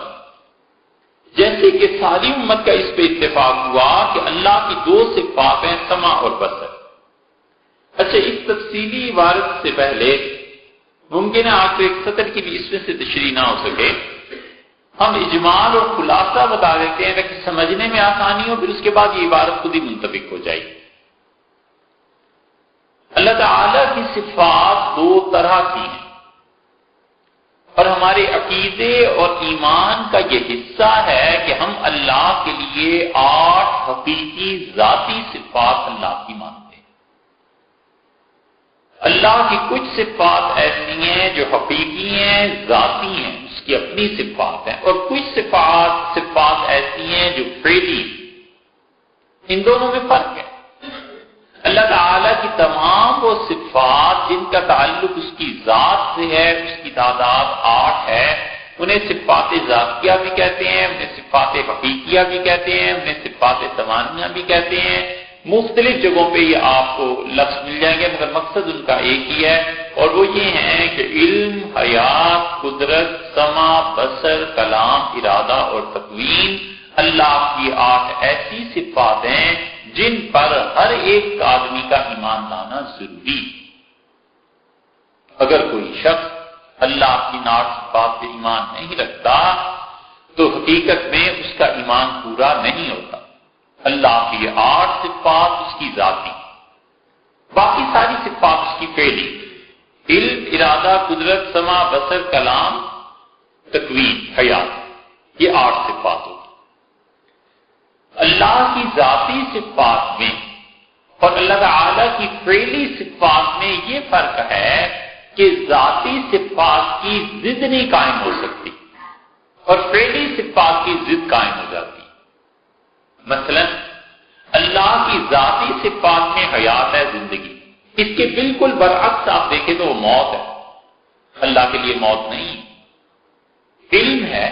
جیسے کہ ساری امت کا اس پہ اتفاق ہوا کہ اللہ کی 2 صفات ہیں، سمع اور بصر۔ اچھا، اس تفصیلی عبارت سے پہلے ممکن ہے آپ کو ایک سطر کی بھی اس میں سے تشریح نہ ہو سکے، ہم اجمال اور خلاصہ بتا دیتے ہیں تاکہ سمجھنے میں آسانی ہو، پھر اس کے بعد یہ عبارت خود ہی منطبق ہو جائے گی۔ اللہ تعالی کی صفات 2 طرح کی ہیں، اور ہمارے عقیدے اور ایمان کا یہ حصہ ہے کہ ہم اللہ کے لیے 8 حقیقی ذاتی صفات اللہ کی مانتے ہیں۔ اللہ کی کچھ صفات ایسی ہیں جو حقیقی ہیں، ذاتی ہیں، اس کی اپنی صفات ہیں، اور کچھ صفات ایسی ہیں جو فعلی، ان دونوں میں فرق ہے۔ اللہ تعالیٰ کی تمام وہ صفات جن کا تعلق اس کی ذات سے ہے، اس کی تعداد 8 ہے، انہیں صفات ذاتیہ بھی کہتے ہیں، انہیں صفات حقیقیہ بھی کہتے ہیں، انہیں صفات ثمانیہ بھی کہتے ہیں۔ مختلف جگہوں پہ یہ آپ کو لفظ مل جائیں گے، مگر مقصد ان کا ایک ہی ہے، اور وہ یہ ہیں کہ علم، حیات، قدرت، سمع، بصر، کلام، ارادہ اور تکوین اللہ کی 8 ایسی صفات ہیں جن پر ہر ایک آدمی کا ایمان لانا ضروری۔ اگر کوئی شخص اللہ کی 8 صفات پہ ایمان نہیں رکھتا تو حقیقت میں اس کا ایمان پورا نہیں ہوتا۔ اللہ کی 8 صفات اس کی ذاتی، باقی ساری صفات اس کی فعلی، علم، ارادہ، قدرت، سمع، بصر، کلام، تکوین، حیات، یہ 8 صفات ہوتی۔ اللہ کی ذاتی صفات میں اور اللہ تعالی کی فعلی صفات میں یہ فرق ہے کہ ذاتی صفات کی ضد نہیں قائم ہو سکتی اور فعلی صفات کی ضد قائم ہو جاتی۔ مثلا اللہ کی ذاتی صفات میں حیات ہے، زندگی، اس کے بالکل برعکس آپ دیکھیں تو وہ موت ہے، اللہ کے لیے موت نہیں۔ علم ہے،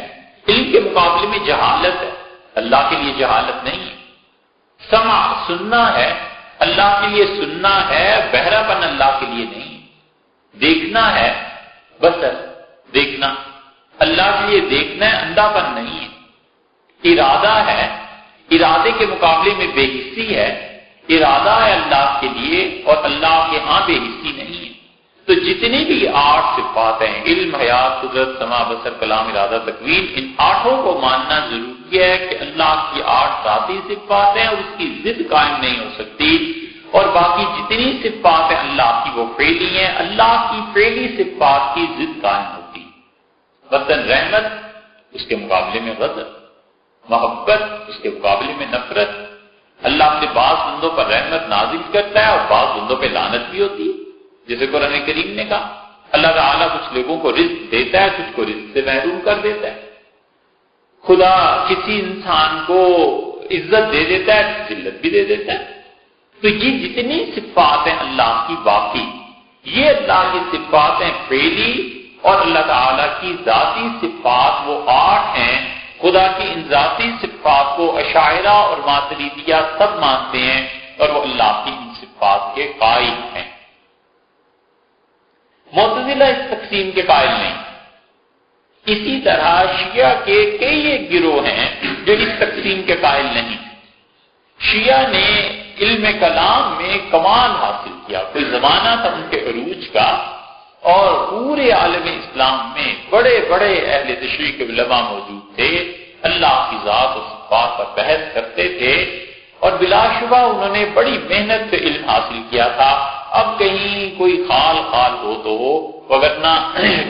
علم کے مقابلے میں جہالت ہے، اللہ کے لیے جہالت نہیں ہے. سمع سننا ہے، اللہ کے لیے سننا ہے، بہراپن اللہ کے لیے نہیں. دیکھنا ہے، بصر دیکھنا اللہ کے لیے دیکھنا ہے، اندھاپن نہیں ہے. ارادہ ہے، ارادے کے مقابلے میں بے حسی ہے. ارادہ ہے اللہ کے لیے اور اللہ کے ہاں بے حسی نہیں ہے. تو جتنی بھی 8 صفات ہیں، علم، حیات، قدرت، سمع، بصر، کلام، ارادہ، تکوین، ان 8 کو ماننا ضروری ہے کہ اللہ کی 8 ذاتی صفات ہیں اور اس کی ضد قائم نہیں ہو سکتی. اور باقی جتنی صفات ہیں اللہ کی وہ فعلی ہیں، اللہ کی فعلی صفات کی ضد قائم ہوتی. مثلاً رحمت، اس کے مقابلے میں غضب. محبت، اس کے مقابلے میں نفرت. اللہ اپنے بعض بندوں پر رحمت نازل کرتا ہے اور بعض بندوں پہ لعنت بھی ہوتی ہے. جیسے قرآن کریم نے کہا اللہ تعالیٰ کچھ لوگوں کو رزق دیتا ہے، کچھ کو رزق سے محروم کر دیتا ہے. خدا کسی انسان کو عزت دے دیتا ہے، ذلت بھی دے دیتا ہے. تو یہ جتنی صفات ہیں اللہ کی باقی، یہ اللہ کی صفات ہیں فعلی، اور اللہ تعالیٰ کی ذاتی صفات وہ 8 ہیں. خدا کی ان ذاتی صفات کو اشاعرہ اور ماتریدیہ سب مانتے ہیں اور وہ اللہ کی ان صفات کے قائل ہیں. معتزلہ اس تقسیم کے قائل نہیں. اسی طرح شیعہ کے کئی ایک گروہ ہیں جو اس تقسیم کے قائل نہیں. شیعہ نے علم کلام میں کمال حاصل کیا. کوئی زمانہ تھا ان کے عروج کا اور پورے عالم اسلام میں بڑے بڑے اہل تشریح کے علماء موجود تھے، اللہ کی ذات و صفات پر بحث کرتے تھے اور بلا شبہ انہوں نے بڑی محنت سے علم حاصل کیا تھا. اب کہیں کوئی خال ہو تو ہو، وگرنہ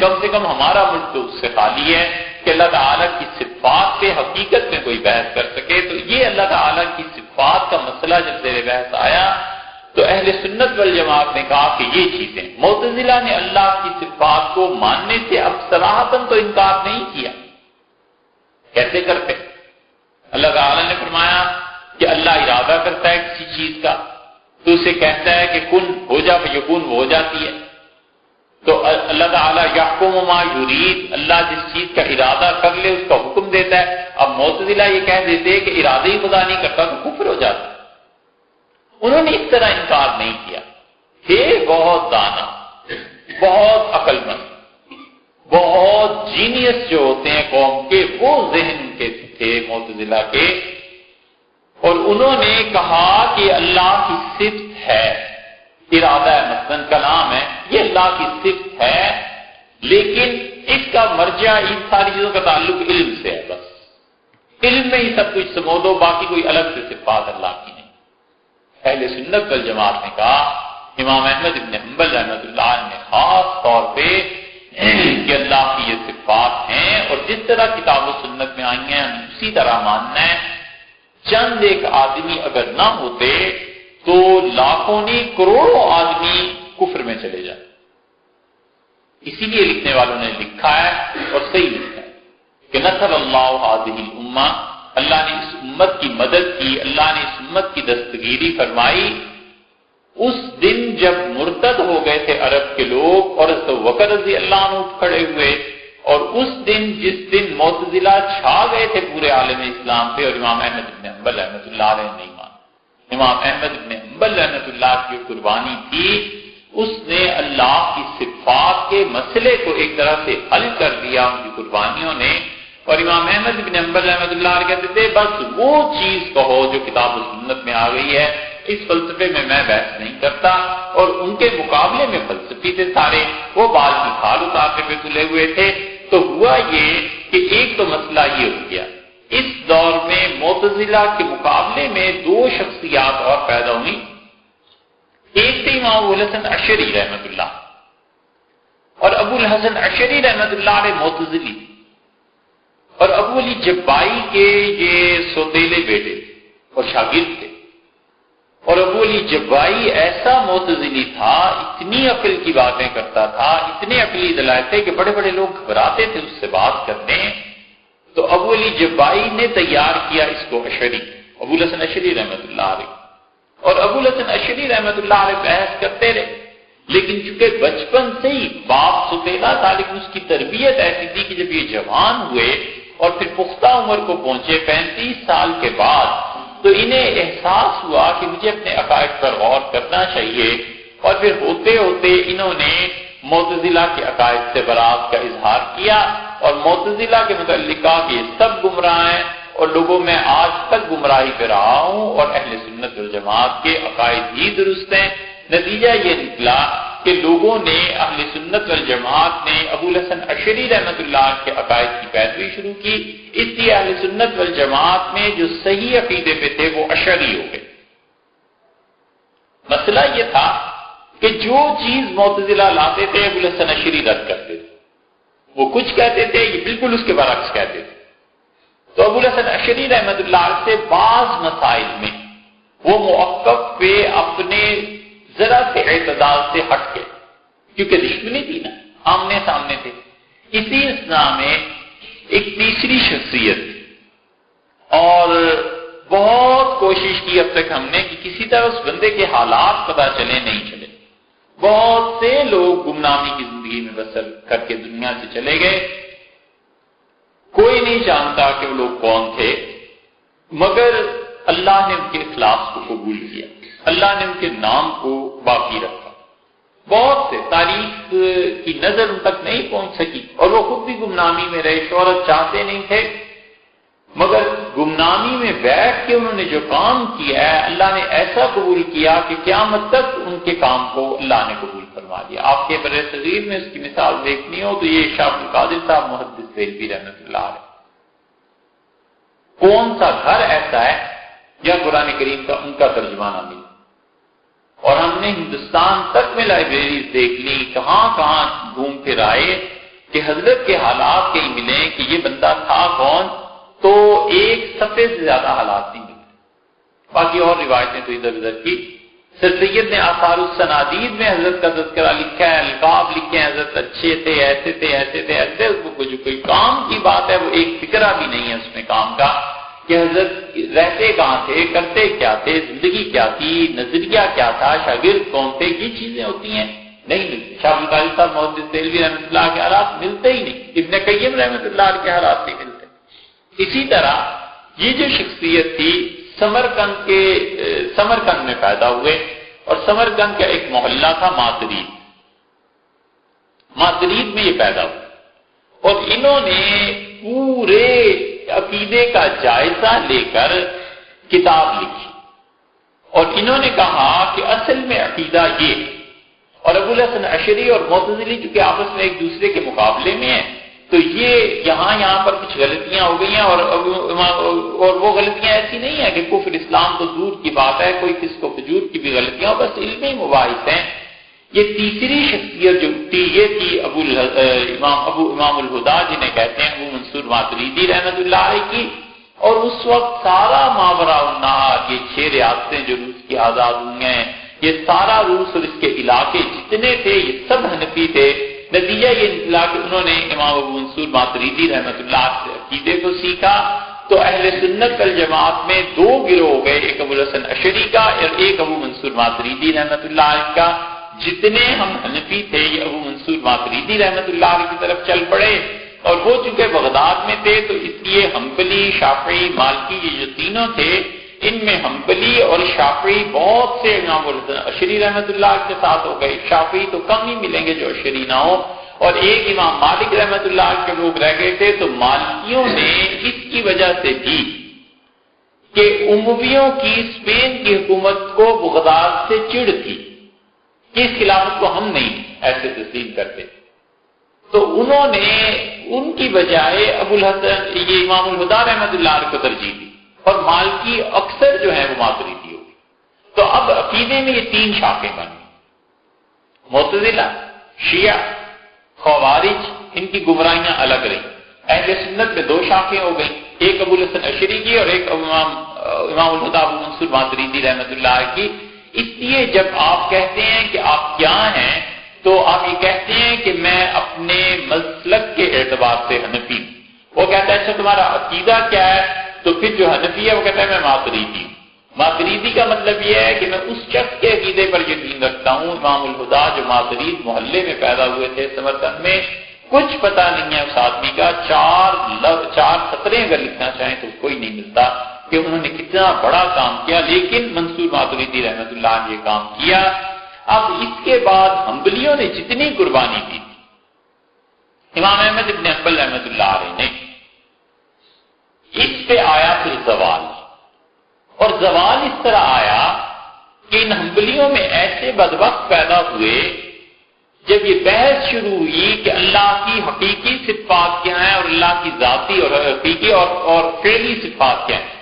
کم سے کم ہمارا ملک تو اس سے خالی ہے کہ اللہ تعالیٰ کی صفات پہ حقیقت میں کوئی بحث کر سکے. تو یہ اللہ تعالیٰ کی صفات کا مسئلہ جب زیر بحث آیا تو اہل سنت والجماعت نے کہا کہ یہ چیزیں. معتزلہ نے اللہ کی صفات کو ماننے سے اب صراحتاً تو انکار نہیں کیا. کیسے کرتے؟ اللہ تعالیٰ نے فرمایا کہ اللہ ارادہ کرتا ہے کسی چیز کا تو اسے کہتا ہے کہ کن ہو جا فیکون، وہ ہو جاتی ہے. تو اللہ تعالیٰ یحکم ما یرید، اللہ جس چیز کا ارادہ کر لے اس کا حکم دیتا ہے. اب معتزلہ یہ کہہ دیتے کہ ارادہ ہی خدا نہیں کرتا تو کفر ہو جاتا. انہوں نے اس طرح انکار نہیں کیا. تھے بہت دانا، بہت عقل مند، بہت جینیس جو ہوتے ہیں قوم کے، وہ ذہن کے تھے معتزلہ کے. اور انہوں نے کہا کہ اللہ کی صفت ہے، ارادہ ہے، مثلاً کلام ہے، یہ اللہ کی صفت ہے، لیکن اس کا مرجع ان ساری چیزوں کا تعلق علم سے ہے. بس علم میں ہی سب کچھ سمو دو، باقی کوئی الگ سے صفات اللہ کی نہیں. اہل سنت والجماعت نے کہا، امام احمد بن حنبل رحمۃ اللہ نے خاص طور پہ کہ اللہ کی یہ صفات ہیں اور جس طرح کتاب و سنت میں آئی ہیں اسی طرح ماننا ہے. چند ایک آدمی اگر نہ ہوتے تو لاکھوں نہیں کروڑوں آدمی کفر میں چلے جائیں. اسی لیے لکھنے والوں نے لکھا ہے اور صحیح لکھا ہے کہ نصر اللہ هذه الامہ، اللہ نے اس امت کی مدد کی، اللہ نے اس امت کی دستگیری فرمائی. اس دن جب مرتد ہو گئے تھے عرب کے لوگ اور بکر رضی اللہ عنہ اٹھ کھڑے ہوئے، اور اس دن جس دن معتزلہ چھا گئے تھے پورے عالم اسلام پہ اور امام احمد بن حنبل رحمۃ اللہ علیہ نہیں مانا. امام احمد بن حنبل رحمۃ اللہ کی قربانی تھی، اس نے اللہ کی صفات کے مسئلے کو ایک طرح سے حل کر دیا ان کی قربانیوں نے. اور امام احمد بن حنبل رحمۃ اللہ علیہ کہتے تھے بس وہ چیز کہو جو کتاب و سنت میں آ گئی ہے، اس فلسفے میں میں بحث نہیں کرتا. اور ان کے مقابلے میں فلسفی تھے سارے، وہ بال کی کھال اتارنے پہ تلے ہوئے تھے. تو ہوا یہ کہ ایک تو مسئلہ یہ ہو گیا، اس دور میں معتزلہ کے مقابلے میں 2 شخصیات اور پیدا ہوئی. ایک تھے امام ابو الحسن اشعری رحمۃ اللہ، اور ابو الحسن اشعری رحمۃ اللہ علیہ معتزلی، اور ابو علی جبائی کے یہ سوتیلے بیٹے اور شاگرد تھے. اور ابو علی جبائی ایسا معتزلی تھا، اتنی عقل کی باتیں کرتا تھا، اتنے عقلی دلائل تھے کہ بڑے بڑے لوگ گھبراتے تھے اس سے بات کرنے. تو ابو علی جبائی نے تیار کیا اس کو اشعری، ابو الحسن اشعری رحمۃ اللہ علیہ. اور ابو الحسن اشعری رحمۃ اللہ علیہ بحث کرتے رہے، لیکن چونکہ بچپن سے ہی باپ سوتیلا تھا، لیکن اس کی تربیت ایسی تھی کہ جب یہ جوان ہوئے اور پھر پختہ عمر کو پہنچے 35 سال کے بعد، تو انہیں احساس ہوا کہ مجھے اپنے عقائد پر غور کرنا چاہیے، اور پھر ہوتے ہوتے انہوں نے معتزلہ کے عقائد سے برات کا اظہار کیا اور معتزلہ کے متعلق کہا کہ یہ سب گمراہ ہیں، اور لوگوں میں آج تک گمراہی پہ رہا ہوں اور اہل سنت والجماعت کے عقائد ہی درست ہیں۔ نتیجہ یہ نکلا کہ لوگوں نے، اہل سنت والجماعت نے ابو الحسن اشعری رحمۃ اللہ کے عقائد کی پیروی شروع کی، اس لیے اہل سنت والجماعت میں جو صحیح عقیدے پہ تھے وہ اشعری ہو گئے۔ مسئلہ یہ تھا کہ جو چیز معتزلہ لاتے تھے ابو الحسن اشعری رد کرتے تھے، وہ کچھ کہتے تھے، یہ بالکل اس کے برعکس کہتے تھے۔ تو ابو الحسن اشعری رحمۃ اللہ سے بعض مسائل میں وہ موقف پہ اپنے ذرا سے اعتدال سے ہٹ گئے، کیونکہ دشمنی تھی نا، آمنے سامنے تھے۔ اسی اسلام میں ایک تیسری شخصیت تھی، اور بہت کوشش کی اب تک ہم نے کہ کسی طرح اس بندے کے حالات پتہ چلے، نہیں چلے۔ بہت سے لوگ گمنامی کی زندگی میں بسر کر کے دنیا سے چلے گئے، کوئی نہیں جانتا کہ وہ لوگ کون تھے، مگر اللہ نے ان کے اخلاص کو قبول کیا، اللہ نے ان کے نام کو باقی رکھا۔ بہت سے تاریخ کی نظر ان تک نہیں پہنچ سکی، اور وہ خود بھی گمنامی میں رہے، شہرت چاہتے نہیں تھے، مگر گمنامی میں بیٹھ کے انہوں نے جو کام کیا ہے اللہ نے ایسا قبول کیا کہ قیامت تک ان کے کام کو اللہ نے قبول فرما دیا۔ آپ کے برِ صغیر میں اس کی مثال دیکھنی ہو تو یہ شاہ عبد القادر صاحب محدث دہلوی رحمۃ اللہ علیہ، کون سا گھر ایسا ہے یا قرآن کریم کا ان کا ترجمانہ ملا؟ اور ہم نے ہندوستان تک میں لائبریریز دیکھ لی، کہاں کہاں گھوم پھر آئے کہ حضرت کے حالات کہیں ملے کہ یہ بندہ تھا کون، تو ایک صفحے سے زیادہ حالات نہیں ملتے۔ باقی اور روایتیں تو ادھر ادھر کی۔ سر سید نے آثار السنادید میں حضرت کا تذکرہ لکھا ہے، القاب لکھے ہیں، حضرت اچھے تھے، ایسے تھے، ایسے تھے، ایسے۔ اس کو جو کوئی کام کی بات ہے وہ ایک فکرہ بھی نہیں ہے اس میں کام کا، کہ حضرت رہتے کہاں تھے، کرتے کیا تھے، زندگی کیا تھی، نظریہ کیا تھا، شاگرد کون تھے، یہ چیزیں ہوتی ہیں نہیں ملتی۔ شاہ عبد القادر صاحب محدث دہلوی رحمۃ اللہ کے حالات ملتے ہی نہیں، ابن قیم رحمۃ اللہ کے حالات نہیں ملتے۔ اسی طرح یہ جو شخصیت تھی سمرقند میں پیدا ہوئے، اور سمرقند کا ایک محلہ تھا ماترید میں یہ پیدا ہوئے، اور انہوں نے پورے عقیدے کا جائزہ لے کر کتاب لکھی، اور انہوں نے کہا کہ اصل میں عقیدہ یہ، اور ابو الحسن اشعری اور معتزلی چونکہ آپس میں ایک دوسرے کے مقابلے میں ہیں، تو یہ یہاں پر کچھ غلطیاں ہو گئی ہیں، اور وہ غلطیاں ایسی نہیں ہیں کہ کفر اسلام تو دور کی بات ہے، کوئی فسق و فجور کی بھی غلطیاں، بس علمی مباحث ہیں۔ یہ تیسری شخصیت جو تھی یہ تھی امام الہدا جنہیں کہتے ہیں ابو منصور ماتریدی رحمۃ اللہ علیہ کی، اور اس وقت سارا ماوراء النہر، یہ 6 ریاستیں جو روس کی آزاد ہوئی ہیں، یہ سارا روس اور اس کے علاقے جتنے تھے یہ سب حنفی تھے۔ نتیجہ یہ نکلا کہ انہوں نے امام ابو منصور ماتریدی رحمۃ اللہ سے عقیدے کو سیکھا، تو اہل سنت والجماعت میں 2 گروہ ہو گئے، ایک ابو الحسن اشعری کا اور ایک ابو منصور ماتریدی رحمۃ اللہ علیہ کا۔ جتنے ہم حنفی تھے یہ ابو منصور ماتریدی رحمۃ اللہ علیہ کی طرف چل پڑے، اور وہ چونکہ بغداد میں تھے تو اس لیے حنبلی، شافعی، مالکی، یہ جو تینوں تھے ان میں حنبلی اور شافعی بہت سے امام اشعری رحمۃ اللہ کے ساتھ ہو گئے، شافعی تو کم ہی ملیں گے جو اشعری نہ ہو، اور ایک امام مالک رحمۃ اللہ کے لوگ رہ گئے تھے۔ تو مالکیوں نے اس کی وجہ سے بھی کہ امویوں کی اسپین کی حکومت کو بغداد سے چڑ تھی کہ اس خلافت کو ہم نہیں ایسے تسلیم کرتے، تو انہوں نے ان کی بجائے ابو الحسن یہ امام الہدا رحمۃ اللہ علیہ کو ترجیح دی، اور مالکی اکثر جو ہے وہ ماتریدی ہوگی۔ تو اب عقیدے میں یہ 3 شاخیں بن گئی، معتزلہ، شیعہ، خوارج، ان کی گمراہیاں الگ رہی۔ اہل سنت میں 2 شاخیں ہو گئیں، ایک ابو الحسن اشعری کی اور ایک امام الہدا ابو منصور ماتریدی رحمۃ اللہ کی۔ اس لیے جب آپ کہتے ہیں کہ آپ کیا ہیں تو آپ یہ کہتے ہیں کہ میں اپنے مسلک کے اعتبار سے حنفی ہوں۔ وہ کہتا ہے اچھا تمہارا عقیدہ کیا ہے، تو پھر جو حنفی ہے وہ کہتا ہے میں ماتریدی ہوں۔ ماتریدی کا مطلب یہ ہے کہ میں اس شخص کے عقیدے پر یقین رکھتا ہوں۔ امام الہدا جو ماترید محلے میں پیدا ہوئے تھے سمرقند میں، کچھ پتہ نہیں ہے اس آدمی کا، چار سطریں اگر لکھنا چاہیں تو کوئی نہیں ملتا کہ انہوں نے کتنا بڑا کام کیا، لیکن منصور ماتریدی رحمۃ اللہ نے یہ کام کیا۔ اب اس کے بعد حنبلیوں نے جتنی قربانی دی، امام احمد ابن حنبل رحمۃ اللہ علیہ نے، اس پہ آیا پھر زوال، اور زوال اس طرح آیا کہ ان حنبلیوں میں ایسے بدبخت پیدا ہوئے جب یہ بحث شروع ہوئی کہ اللہ کی حقیقی صفات کیا ہیں اور اللہ کی ذاتی اور حقیقی اور فعلی صفات کیا ہیں،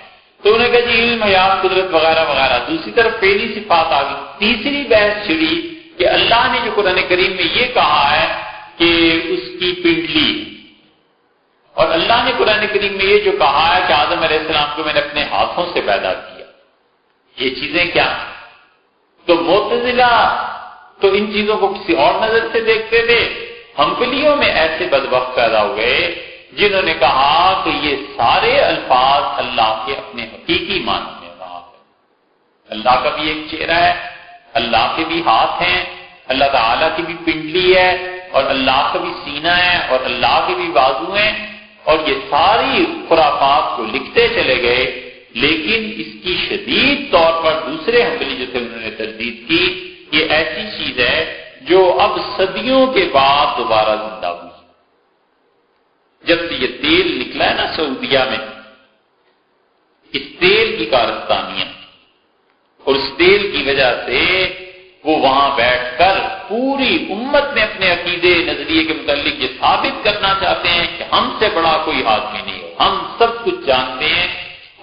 تو انہوں نے کہا جی علم، حیات، قدرت وغیرہ وغیرہ۔ دوسری طرف فعلی صفات آ گئی۔ تیسری بحث چھڑی کہ اللہ نے جو قرآن کریم میں یہ کہا ہے کہ اس کی پنڈلی، اور اللہ نے قرآن کریم میں یہ جو کہا ہے کہ آدم علیہ السلام کو میں نے اپنے ہاتھوں سے پیدا کیا، یہ چیزیں کیا؟ تو معتزلہ تو ان چیزوں کو کسی اور نظر سے دیکھتے تھے، حنبلیوں میں ایسے بدبخت پیدا ہو گئے جنہوں نے کہا کہ یہ سارے الفاظ اللہ کے اپنے حقیقی معنی میں رہا ہے۔ اللہ کا بھی ایک چہرہ ہے، اللہ کے بھی ہاتھ ہیں، اللہ تعالیٰ کی بھی پنڈلی ہے، اور اللہ کا بھی سینہ ہے، اور اللہ کے بھی بازو ہیں، اور یہ ساری خرافات کو لکھتے چلے گئے۔ لیکن اس کی شدید طور پر دوسرے حنبلی جو تھے انہوں نے تردید کی، یہ ایسی چیز ہے جو اب صدیوں کے بعد دوبارہ زندہ ہوئی۔ جب سے یہ تیل نکلا ہے نا سعودیہ میں، اس تیل کی کارستانیاں، اور اس تیل کی وجہ سے وہ وہاں بیٹھ کر پوری امت میں اپنے عقیدے نظریے کے متعلق یہ ثابت کرنا چاہتے ہیں کہ ہم سے بڑا کوئی آدمی نہیں ہو، ہم سب کچھ جانتے ہیں،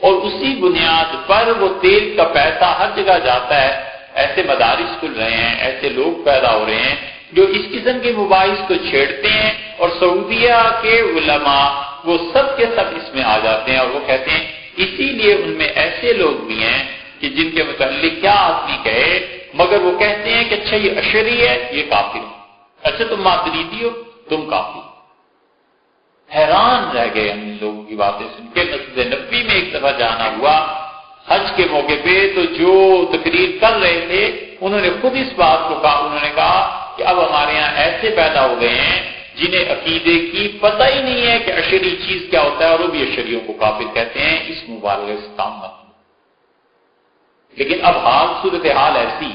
اور اسی بنیاد پر وہ تیل کا پیسہ ہر جگہ جاتا ہے۔ ایسے مدارس کھل رہے ہیں، ایسے لوگ پیدا ہو رہے ہیں جو اس قسم کے مباحث کو چھیڑتے ہیں، اور سعودیہ کے علماء وہ سب کے سب اس میں آ جاتے ہیں، اور وہ کہتے ہیں اسی لیے ان میں ایسے لوگ بھی ہیں کہ جن کے متعلق کیا آدمی کہے، مگر وہ کہتے ہیں کہ اچھا یہ اشعری ہے، یہ کافر ہے، اچھا تم ماتریدی ہو، تم کافر۔ حیران رہ گئے ہم ان لوگوں کی باتیں سن کے۔ مسجد نبوی میں ایک دفعہ جانا ہوا حج کے موقع پہ، تو جو تقریر کر رہے تھے انہوں نے خود اس بات کو کہا، انہوں نے کہا کہ اب ہمارے یہاں ایسے پیدا ہو گئے ہیں جنہیں عقیدے کی پتہ ہی نہیں ہے کہ اشعری چیز کیا ہوتا ہے، اور وہ بھی اشعریوں کو کافر کہتے ہیں۔ اس مبالغے سے کام مت۔ لیکن اب صورتحال ایسی،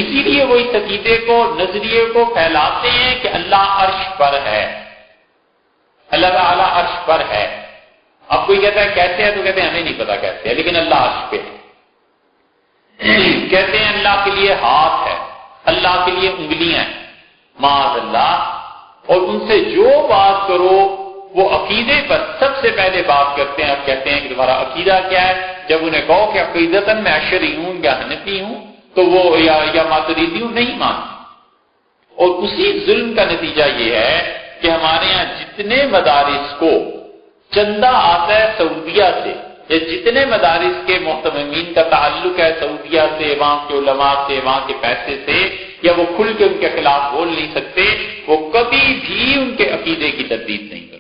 اسی لیے وہ اس عقیدے کو، نظریے کو پھیلاتے ہیں کہ اللہ عرش پر ہے، اللہ تعالیٰ عرش پر ہے۔ اب کوئی کہتا ہے کیسے ہے، تو کہتے ہیں ہمیں نہیں پتا کیسے ہے، لیکن اللہ عرش پہ ہے۔ کہتے ہیں اللہ کے لیے ہاتھ ہے، اللہ کے لیے انگلیاں ہیں، معاذ اللہ۔ اور ان سے جو بات کرو وہ عقیدے پر سب سے پہلے بات کرتے ہیں، اور کہتے ہیں کہ تمہارا عقیدہ کیا ہے۔ جب انہیں کہو کہ عقیدتاً میں اشعری ہوں یا حنفی ہوں، تو وہ یا ماتریدی ہوں، نہیں مانتے۔ اور اسی ظلم کا نتیجہ یہ ہے کہ ہمارے یہاں جتنے مدارس کو چندہ آتا ہے سعودیہ سے، یا جتنے مدارس کے محتممین کا تعلق ہے سعودیہ سے، وہاں کے علماء سے، وہاں کے پیسے سے، یا وہ کھل کے ان کے خلاف بول نہیں سکتے، وہ کبھی بھی ان کے عقیدے کی تردید نہیں کرتے،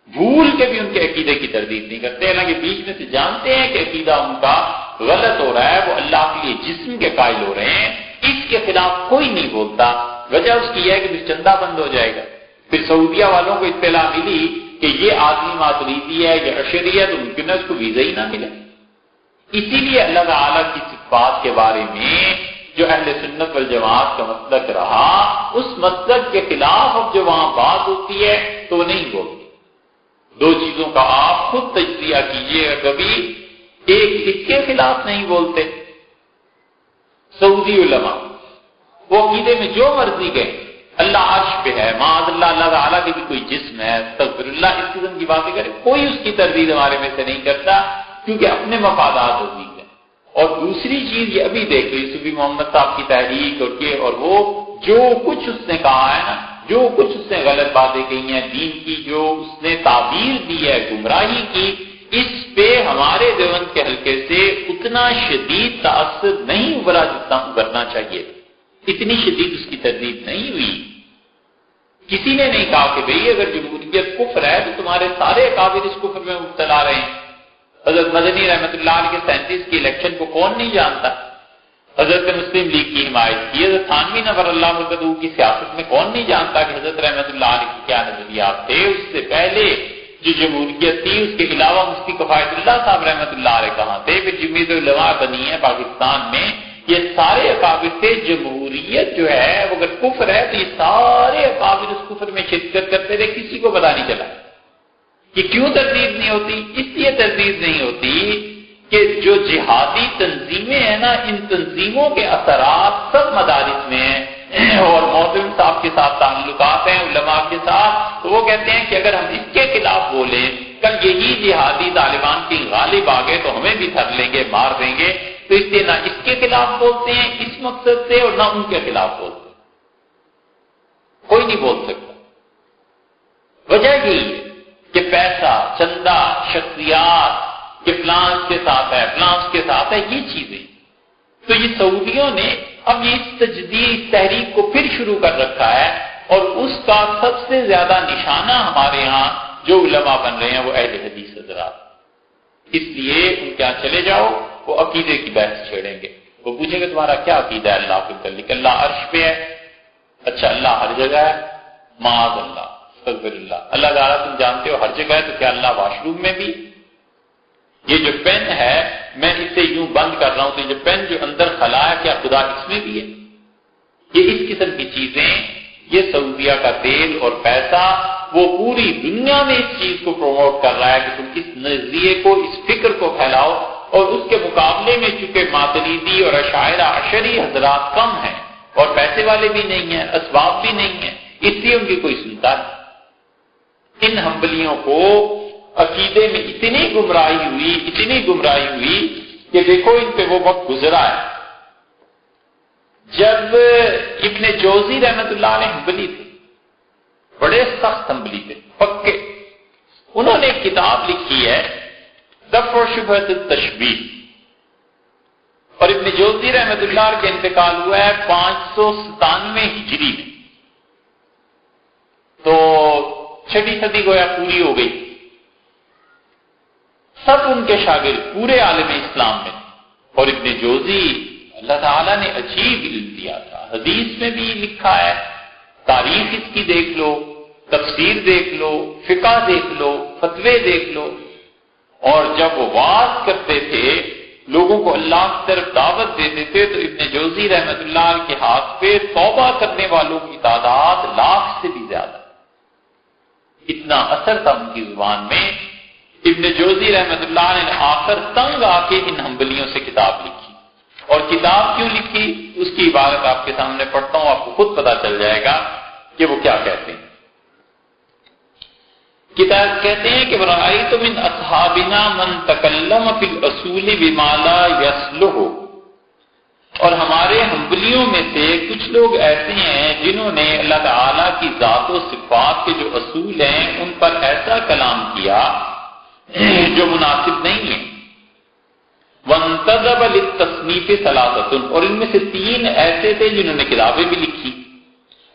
بھول کے بھی ان کے عقیدے کی تردید نہیں کرتے، حالانکہ بیچ میں سے جانتے ہیں کہ عقیدہ ان کا غلط ہو رہا ہے، وہ اللہ کے لیے جسم کے قائل ہو رہے ہیں، اس کے خلاف کوئی نہیں بولتا۔ وجہ اس کی یہ ہے کہ پھر چندہ بند ہو جائے گا۔ پھر سعودیہ والوں کو اطلاع ملی کہ یہ آدمی ماتریدی ہے یا اشعری ہے، تو ممکن ہے اس کو ویزا ہی نہ ملے۔ اسی لیے اللہ تعالیٰ کی صفات کے بارے میں جو اہل سنت والجماعت کا مسلک رہا، اس مسلک کے خلاف اب جو وہاں بات ہوتی ہے تو وہ نہیں بولتے۔ دو چیزوں کا آپ خود تجزیہ کیجئے، کبھی ایک اس کے خلاف نہیں بولتے۔ سعودی علماء وہ عقیدے میں جو مرضی گئے، اللہ عرش پہ ہے، معاذ اللہ، اللہ تعالیٰ کے بھی کوئی جسم ہے، استغفر اللہ، اس قسم کی باتیں کرے، کوئی اس کی تردید ہمارے میں سے نہیں کرتا، کیونکہ اپنے مفادات ہوتی ہیں۔ اور دوسری چیز یہ ابھی دیکھ لی صوفی محمد صاحب کی تحریک، اور وہ جو کچھ اس نے کہا ہے نا، جو کچھ اس نے غلط باتیں کہی ہیں دین کی، جو اس نے تعبیر دی ہے گمراہی کی، اس پہ ہمارے دیوبند کے حلقے سے اتنا شدید تاثر نہیں ابھرا جتنا ابھرنا چاہیے، اتنی شدید اس کی تردید نہیں ہوئی۔ کسی نے نہیں کہا کہ بھئی اگر جمہوریت کفر ہے تو تمہارے سارے اکابر اس کفر میں مبتلا رہے ہیں۔ حضرت مدنی رحمت اللہ علیہ کے 37 کی الیکشن کو کون نہیں جانتا؟ حضرت مسلم لیگ کی حمایت کی. حضرت تھانوی نور اللہ برکتہ کی سیاست میں کون نہیں جانتا کہ حضرت رحمت اللہ علیہ کے کیا نظریات تھے. اس سے پہلے جو جمہوریت تھی اس کے علاوہ مفتی کفایت اللہ صاحب رحمت اللہ علیہ کہاں تھے. پھر جمعیت علماء بنی ہے پاکستان میں. یہ سارے اکابر سے جمہوریت جو ہے وہ اگر کفر ہے تو یہ سارے اکابر اس کفر میں شرکت کرتے تھے, کسی کو پتا نہیں چلا. یہ کیوں تردید نہیں ہوتی؟ اس لیے تردید نہیں ہوتی کہ جو جہادی تنظیمیں ہیں نا, ان تنظیموں کے اثرات سب مدارس میں ہیں اور مودودی صاحب کے ساتھ تعلقات ہیں علماء کے ساتھ. تو وہ کہتے ہیں کہ اگر ہم اس کے خلاف بولیں, کل یہی جہادی طالبان کی غالب آ گئے تو ہمیں بھی دھر لیں گے, مار دیں گے. تو اس لیے نہ اس کے خلاف بولتے ہیں اس مقصد سے اور نہ ان کے خلاف بولتے ہیں. کوئی نہیں بول سکتا. وجہ یہی ہے کہ پیسہ, چندہ, شخصیات کہ فلانس کے ساتھ ہے, فلانس کے ساتھ ہے, یہ چیزیں. تو یہ سعودیوں نے اب یہ تجدید تحریک کو پھر شروع کر رکھا ہے اور اس کا سب سے زیادہ نشانہ ہمارے ہاں جو علماء بن رہے ہیں وہ اہل حدیث حضرات. اس لیے ان کے یہاں چلے جاؤ, وہ عقیدے کی بحث چھیڑیں گے. وہ پوچھیں گے تمہارا کیا عقیدہ ہے اللہ کے متعلق؟ اللہ عرش پہ ہے. اچھا اللہ ہر جگہ ہے؟ معاذ اللہ, استغفر اللہ. اللہ تعالیٰ تم جانتے ہو ہر جگہ ہے, تو کیا اللہ واش روم میں بھی؟ یہ جو پین ہے میں اسے یوں بند کر رہا ہوں, تو یہ جو پین جو اندر خلا ہے کیا خدا اس میں بھی ہے؟ یہ اس قسم کی چیزیں, یہ سعودیہ کا تیل اور پیسہ وہ پوری دنیا میں اس چیز کو پروموٹ کر رہا ہے کہ تم اس نظریے کو, اس فکر کو پھیلاؤ. اور اس کے مقابلے میں چونکہ ماتریدی اور اشاعرہ اشعری حضرات کم ہیں اور پیسے والے بھی نہیں ہیں, اسباب بھی نہیں ہیں, اس لیے ان کی کوئی سنتا نہیں. ان حنبلیوں کو عقیدے میں اتنی گمراہی ہوئی کہ دیکھو ان پہ وہ وقت گزرا ہے جب ابن جوزی رحمت اللہ علیہ حنبلی تھے, بڑے سخت حنبلی تھے پکے. انہوں نے ایک کتاب لکھی ہے دفع شبہۃ التشبیہ, اور ابن جوزی رحمت اللہ علیہ کا انتقال ہوا ہے 597 ہجری میں. تو 6ویں صدی گویا پوری ہو گئی. سب ان کے شاگرد پورے عالم اسلام میں, اور ابن جوزی اللہ تعالیٰ نے عجیب علم دیا تھا. حدیث میں بھی لکھا ہے, تاریخ اس کی دیکھ لو, تفسیر دیکھ لو, فقہ دیکھ لو, فتوے دیکھ لو. اور جب وہ واز کرتے تھے, لوگوں کو اللہ کی طرف دعوت دیتے تھے, تو ابن جوزی رحمت اللہ کے ہاتھ پہ توبہ کرنے والوں کی تعداد 1,00,000 سے بھی زیادہ. اتنا اثر تھا ان کی زبان میں. ابن جوزی رحمت اللہ نے آخر تنگ آ کے ان حنبلیوں سے کتاب لکھی. اور کتاب کیوں لکھی اس کی عبارت آپ کے سامنے پڑھتا ہوں, آپ کو خود پتا چل جائے گا کہ وہ کیا کہتے ہیں. کتاب کہتے ہیں کہ رأیت من اصحابنا من تکلم فی الاصول بما لا یصلح, اور ہمارے حنبلیوں میں سے کچھ لوگ ایسے ہیں جنہوں نے اللہ تعالیٰ کی ذات و صفات کے جو اصول ہیں ان پر ایسا کلام کیا جو مناسب نہیں ہے. وانتدب للتصنیف 3, اور ان میں سے 3 ایسے تھے جنہوں نے کتابیں بھی لکھی.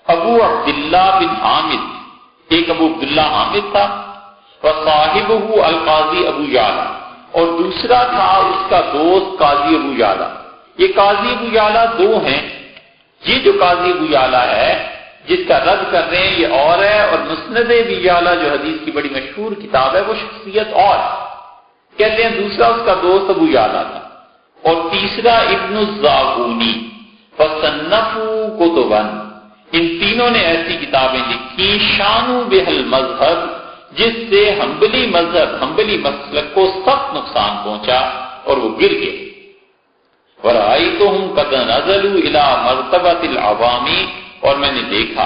ابو عبداللہ بن حامد, ایک ابو عبداللہ حامد تھا, وصاحبہ القاضی ابو یعلا, اور دوسرا تھا اس کا دوست قاضی ابو یعلا. یہ قاضی ابو یعلا 2 ہیں. یہ جو قاضی ابو یعلا ہے جس کا رد کر رہے ہیں یہ اور ہے, اور مسند ابی یعلا جو حدیث کی بڑی مشہور کتاب ہے وہ شخصیت اور کہتے ہیں. دوسرا اس کا دوست ابو یعلا تھا, اور تیسرا ابن الزاغونی. فصنفوا کتبا, ان تینوں نے ایسی کتابیں لکھی شانوا بہل مذہب, جس سے حنبلی مذہب, حنبلی مسلک کو سخت نقصان پہنچا اور وہ گر گئے. ورأیتہم قد نزلوا الی مرتبۃ العوام, اور میں نے دیکھا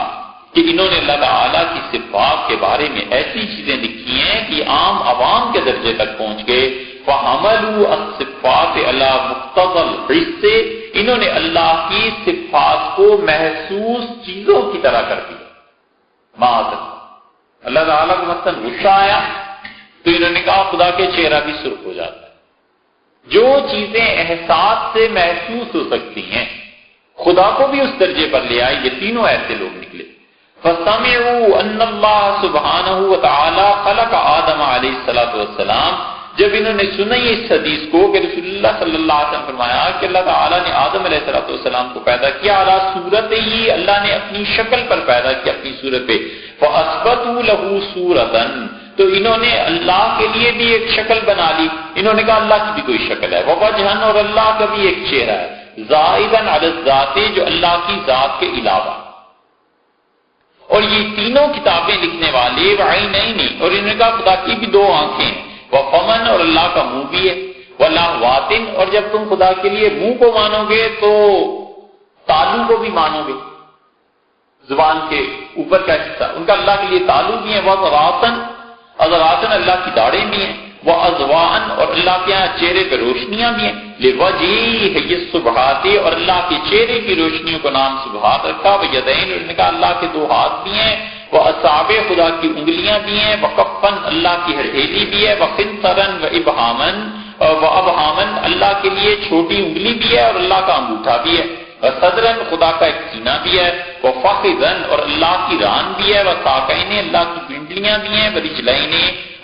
کہ انہوں نے اللہ تعالیٰ کی صفات کے بارے میں ایسی چیزیں لکھی ہیں کہ عام عوام کے درجے تک پہنچ گئے. فحملوا الصفات علی مقتضى الحس, انہوں نے اللہ کی صفات کو محسوس چیزوں کی طرح کر دیا. معاذ اللہ تعالیٰ کو مثلا غصہ آیا تو انہوں نے کہا خدا کے چہرہ بھی سرخ ہو جاتا ہے. جو چیزیں احساس سے محسوس ہو سکتی ہیں خدا کو بھی اس درجے پر لے آئے. یہ تینوں ایسے لوگ نکلے. فَسَمِعُوا أَنَّ اللَّهَ سُبْحَانَهُ وَتَعَالَى خَلَقَ آدَمَ علیہ الصلوۃ والسلام, جب انہوں نے سنا اس حدیث کو کہ رسول اللہ صلی اللہ علیہ وسلم فرمایا کہ اللہ تعالیٰ نے آدم علیہ السلام کو پیدا کیا علی صورت ہی، اللہ نے اپنی شکل پر پیدا کیا، اپنی صورت پہ، فَأَثْبَتُوا لَهُ صُورَةً، تو انہوں نے اللہ کے لیے بھی ایک شکل بنا لی، انہوں نے کہا اللہ کی بھی کوئی شکل ہے، وَوَجْهًا، اور اللہ کا بھی ایک چہرہ ہے، زَائِدًا عَلَى الذَّاتِ، جو اللہ کی ذات کے علاوہ۔ اور یہ تینوں کتابیں لکھنے والے وعینین، اور انہوں نے کہا خدا کی بھی دو آنکھیں ہیں، وفمن، اور اللہ کا منہ بھی ہے، ولہواتن، اور جب تم خدا کے لیے منہ کو مانو گے تو تالو کو بھی مانو گے، زبان کے اوپر کا حصہ ان کا اللہ کے لیے تالو بھی ہیں، وَضَرَاتًا، اضراتن اللہ کی داڑیں بھی ہیں، وَأَضْوَاءً، اور اللہ کے یہاں چہرے پہ روشنیاں بھی ہیں، لِوَجْهِهِ السُّبْحَاتِ، اور اللہ کے چہرے کی روشنیوں کو نام سبحات رکھا، وَيَدَيْنِ، انہوں نے کہا اللہ کے دو ہاتھ بھی ہیں، وَأَصَابِعَ، خدا کی انگلیاں بھی ہیں، وَكَفًّا، اللہ کی ہتھیلی بھی ہے، وَخِنْصَرًا وَإِبْهَامًا، اللہ کے لیے چھوٹی انگلی بھی ہے اور اللہ کا انگوٹھا بھی ہے، وَصَدْرًا، خدا کا ایک سینہ بھی ہے، وَفَخِذًا، اور اللہ کی ران بھی ہے، وَسَاقَيْنِ، اللہ کی پنڈلیاں بھی ہیں، وَرِجْلَيْنِ،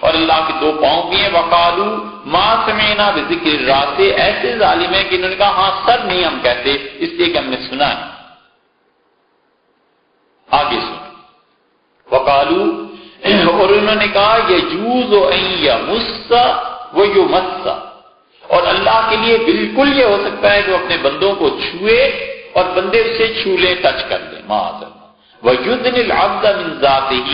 اور اللہ کے دو پاؤں بھی ہیں، وَقَالُوا مَا سَمِعْنَا بِذِكْرِ الرَّاسِ، ایسے ظالم ہے کہ انہوں نے کہا ہاں سر نہیں ہم کہتے، اس لیے کہ ہم نے سنا ہے۔ آگے سن، وَقَالُوا، اور انہوں نے کہا يَجُوزُ أَن يَمُسَّ وَيُمَسَّ، اور اللہ کے لیے بالکل یہ ہو سکتا ہے کہ وہ اپنے بندوں کو چھوئے اور بندے اسے چھو لیں، ٹچ کر لیں، معاذ اللہ، وَيُدْنِ الْعَبْدَ مِنْ ذَاتِهِ،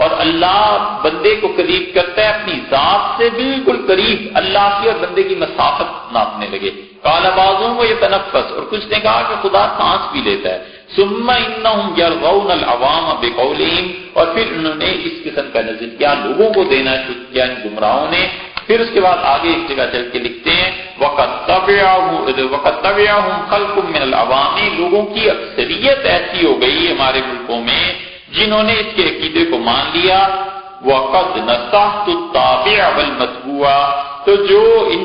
اور اللہ بندے کو قریب کرتا ہے اپنی ذات سے بالکل قریب، اللہ کی اور بندے کی مسافت ناپنے لگے۔ قال بعضهم ويتنفس، اور کچھ نے کہا کہ خدا سانس بھی لیتا ہے۔ ثم انهم يرغون العوام بقولهم، اور پھر انہوں نے اس قسم کا نظریہ لوگوں کو دینا شروع کیا ان گمراہوں نے۔ پھر اس کے بعد آگے ایک جگہ چل کے لکھتے ہیں وَقَدْ تَبِعَهُمْ خَلْقٌ مِّنَ الْعَوَامِ، لوگوں کی اکثریت ایسی ہو گئی ہمارے ملکوں میں جنہوں نے اس کے عقیدے کو مان لیا۔ وَقَدْ نَصَحْتُ التَّابِعَ وَالْمَتْبُوعَ، تو جو ان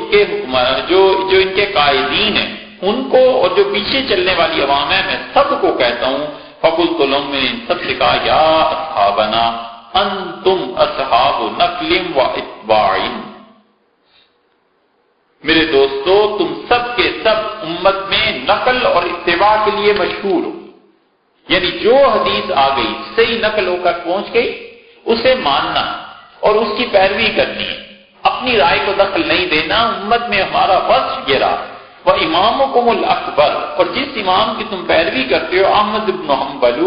کے قائدین ہیں ان کو اور جو پیچھے چلنے والی عوام ہے میں سب کو کہتا ہوں، فَقُلْتُ لَهُمْ، میں ان سب سے کہا یا اصحابنا انتم اصحاب نقل واتباع، میرے دوستو تم سب کے سب امت میں نقل اور اتباع کے لیے مشہور ہو، یعنی جو حدیث آ گئی صحیح نقل ہو کر پہنچ گئی اسے ماننا اور اس کی پیروی کرنی ہے، اپنی رائے کو دخل نہیں دینا۔ امت میں ہمارا وصف یہ رہا، وَإِمَامُكُمُ الْأَكْبَرُ، اور جس امام کی تم پیروی کرتے ہو، احمد بن حنبل